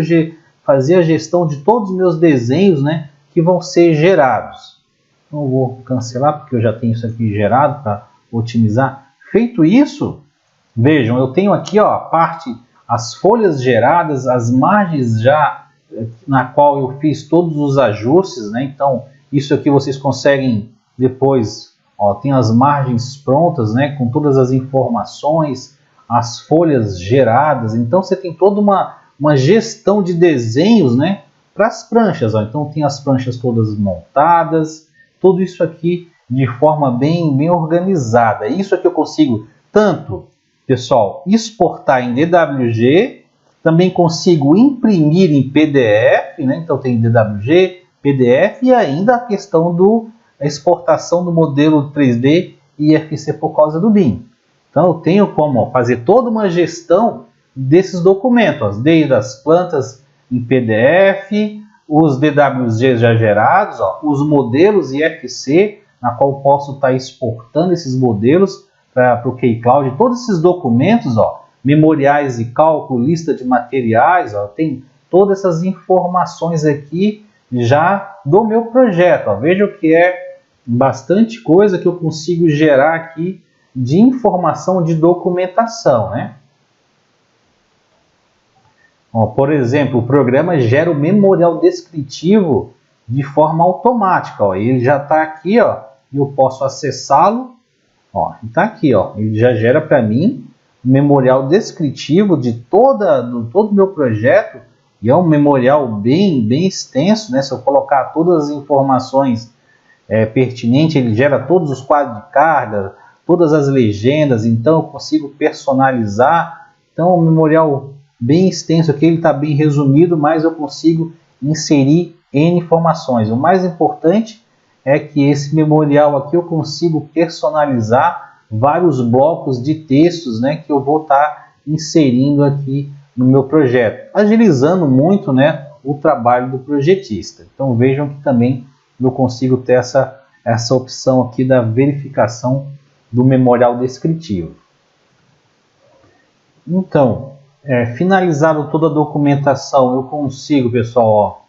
fazer a gestão de todos os meus desenhos, né, que vão ser gerados. Então eu vou cancelar porque eu já tenho isso aqui gerado para otimizar. Feito isso, vejam, eu tenho aqui a parte, as folhas geradas, as margens já na qual eu fiz todos os ajustes, né? Então isso aqui vocês conseguem depois Ó, tem as margens prontas, né, com todas as informações, as folhas geradas. Então você tem toda uma gestão de desenhos, né, para as pranchas. Ó. Então tem as pranchas todas montadas, tudo isso aqui de forma bem organizada. Isso aqui eu consigo tanto, pessoal, exportar em DWG, também consigo imprimir em PDF, né? Então tem DWG, PDF e ainda a questão da exportação do modelo 3D e IFC por causa do BIM. Então eu tenho como fazer toda uma gestão desses documentos, desde as plantas em PDF, os DWG já gerados, os modelos IFC, na qual eu posso estar exportando esses modelos para o K-Cloud, todos esses documentos, memoriais e cálculo, lista de materiais, tem todas essas informações aqui já do meu projeto. Veja que é bastante coisa que eu consigo gerar aqui de informação de documentação, né? Por exemplo, o programa gera o memorial descritivo de forma automática. Ele já está aqui, e eu posso acessá-lo. Está aqui, ele já gera para mim o memorial descritivo de todo o meu projeto. E é um memorial bem extenso, né? Se eu colocar todas as informações pertinentes, ele gera todos os quadros de carga, todas as legendas, então eu consigo personalizar. Então é um memorial bem extenso aqui, ele está bem resumido, mas eu consigo inserir N informações. O mais importante é que esse memorial aqui eu consigo personalizar vários blocos de textos, né, que eu vou estar inserindo aqui no meu projeto, agilizando muito, né, o trabalho do projetista. Então vejam que também eu consigo ter essa opção aqui da verificação do memorial descritivo. Então, finalizado toda a documentação, eu consigo, pessoal,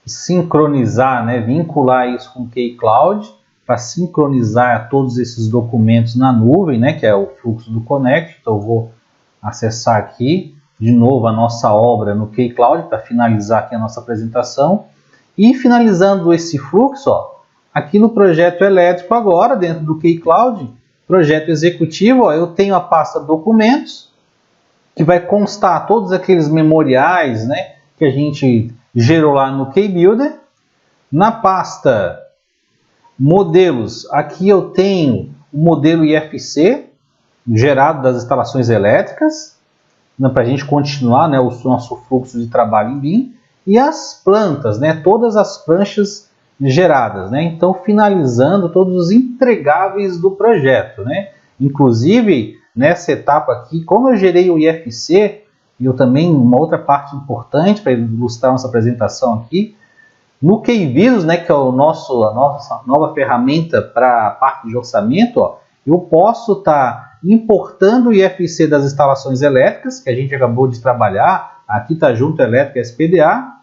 sincronizar, né, vincular isso com o K-Cloud para sincronizar todos esses documentos na nuvem, né, que é o fluxo do Connect. Então eu vou acessar aqui de novo a nossa obra no K-Cloud para finalizar aqui a nossa apresentação. E finalizando esse fluxo, aqui no projeto elétrico agora, dentro do K-Cloud, projeto executivo, eu tenho a pasta documentos, que vai constar todos aqueles memoriais, né, que a gente gerou lá no K-Builder. Na pasta modelos, aqui eu tenho o modelo IFC, gerado das instalações elétricas, para a gente continuar, né, o nosso fluxo de trabalho em BIM. E as plantas, né, todas as pranchas geradas, né? Então finalizando todos os entregáveis do projeto, né? Inclusive nessa etapa aqui, como eu gerei o IFC, e eu também, uma outra parte importante para ilustrar nossa apresentação aqui, no KVisus, né, que é a nossa nova ferramenta para a parte de orçamento, eu posso estar importando o IFC das instalações elétricas, que a gente acabou de trabalhar, aqui está junto elétrica SPDA,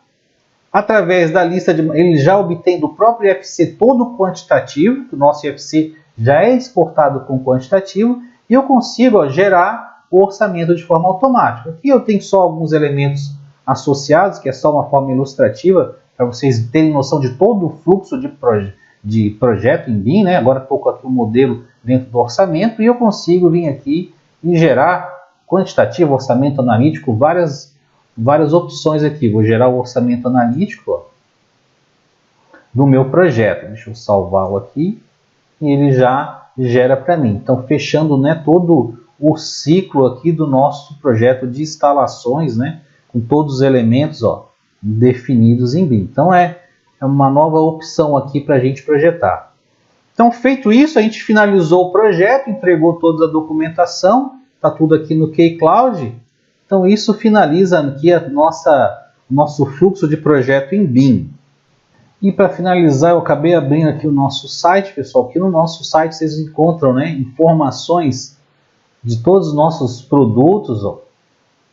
através da lista ele já obtém do próprio IFC todo o quantitativo, que o nosso IFC já é exportado com quantitativo, e eu consigo gerar o orçamento de forma automática. Aqui eu tenho só alguns elementos associados, que é só uma forma ilustrativa, para vocês terem noção de todo o fluxo de projeto em BIM, né? Agora estou com aqui o modelo dentro do orçamento, e eu consigo vir aqui e gerar quantitativo, orçamento analítico, várias opções aqui. Vou gerar o orçamento analítico do meu projeto. Deixa eu salvá-lo aqui. E ele já gera para mim. Então, fechando, né, todo o ciclo aqui do nosso projeto de instalações, né, com todos os elementos definidos em BIM. Então, é uma nova opção aqui para a gente projetar. Então, feito isso, a gente finalizou o projeto, entregou toda a documentação, está tudo aqui no K-Cloud. Então isso finaliza aqui nosso fluxo de projeto em BIM. E para finalizar, eu acabei abrindo aqui o nosso site, pessoal. Aqui no nosso site vocês encontram, né, informações de todos os nossos produtos,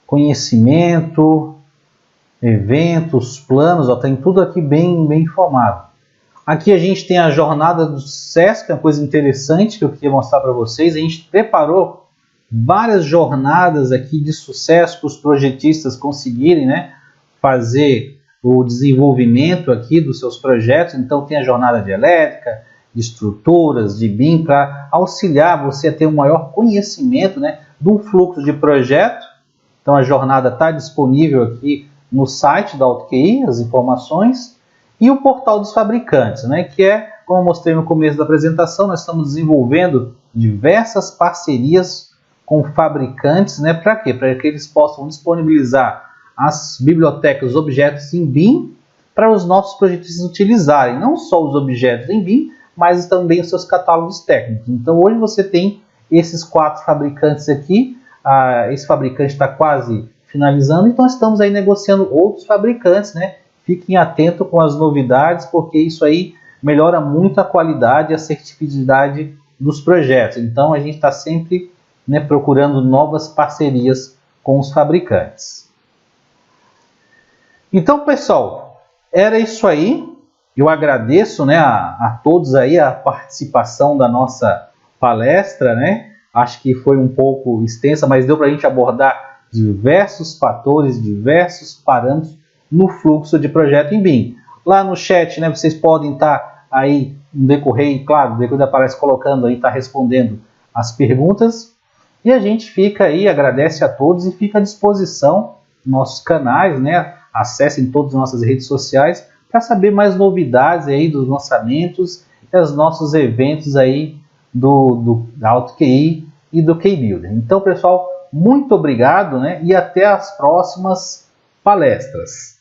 conhecimento, eventos, planos, tem tudo aqui bem informado. Aqui a gente tem a jornada do SESC, uma coisa interessante que eu queria mostrar para vocês. A gente preparou várias jornadas aqui de sucesso para os projetistas conseguirem, né, fazer o desenvolvimento aqui dos seus projetos. Então tem a jornada de elétrica, de estruturas, de BIM, para auxiliar você a ter um maior conhecimento, né, do fluxo de projeto. Então a jornada está disponível aqui no site da AutoQI, as informações, e o portal dos fabricantes, né, que é, como eu mostrei no começo da apresentação, nós estamos desenvolvendo diversas parcerias com fabricantes, né, para quê? Para que eles possam disponibilizar as bibliotecas, os objetos em BIM, para os nossos projetistas utilizarem, não só os objetos em BIM, mas também os seus catálogos técnicos. Então hoje você tem esses 4 fabricantes aqui, esse fabricante está quase finalizando, então estamos aí negociando outros fabricantes, né? Fiquem atentos com as novidades, porque isso aí melhora muito a qualidade e a assertividade dos projetos. Então a gente está sempre, né, procurando novas parcerias com os fabricantes. Então, pessoal, era isso aí. Eu agradeço, né, a todos aí a participação da nossa palestra, né? Acho que foi um pouco extensa, mas deu para a gente abordar diversos fatores, diversos parâmetros no fluxo de projeto em BIM. Lá no chat, né, vocês podem estar aí no decorrer, e claro, no decorrer da palestra colocando aí, está respondendo as perguntas. E a gente fica aí, agradece a todos e fica à disposição nos nossos canais, né? Acessem todas as nossas redes sociais para saber mais novidades aí dos lançamentos e os nossos eventos aí da AutoQI e do K-Builder. Então, pessoal, muito obrigado, né? E até as próximas palestras.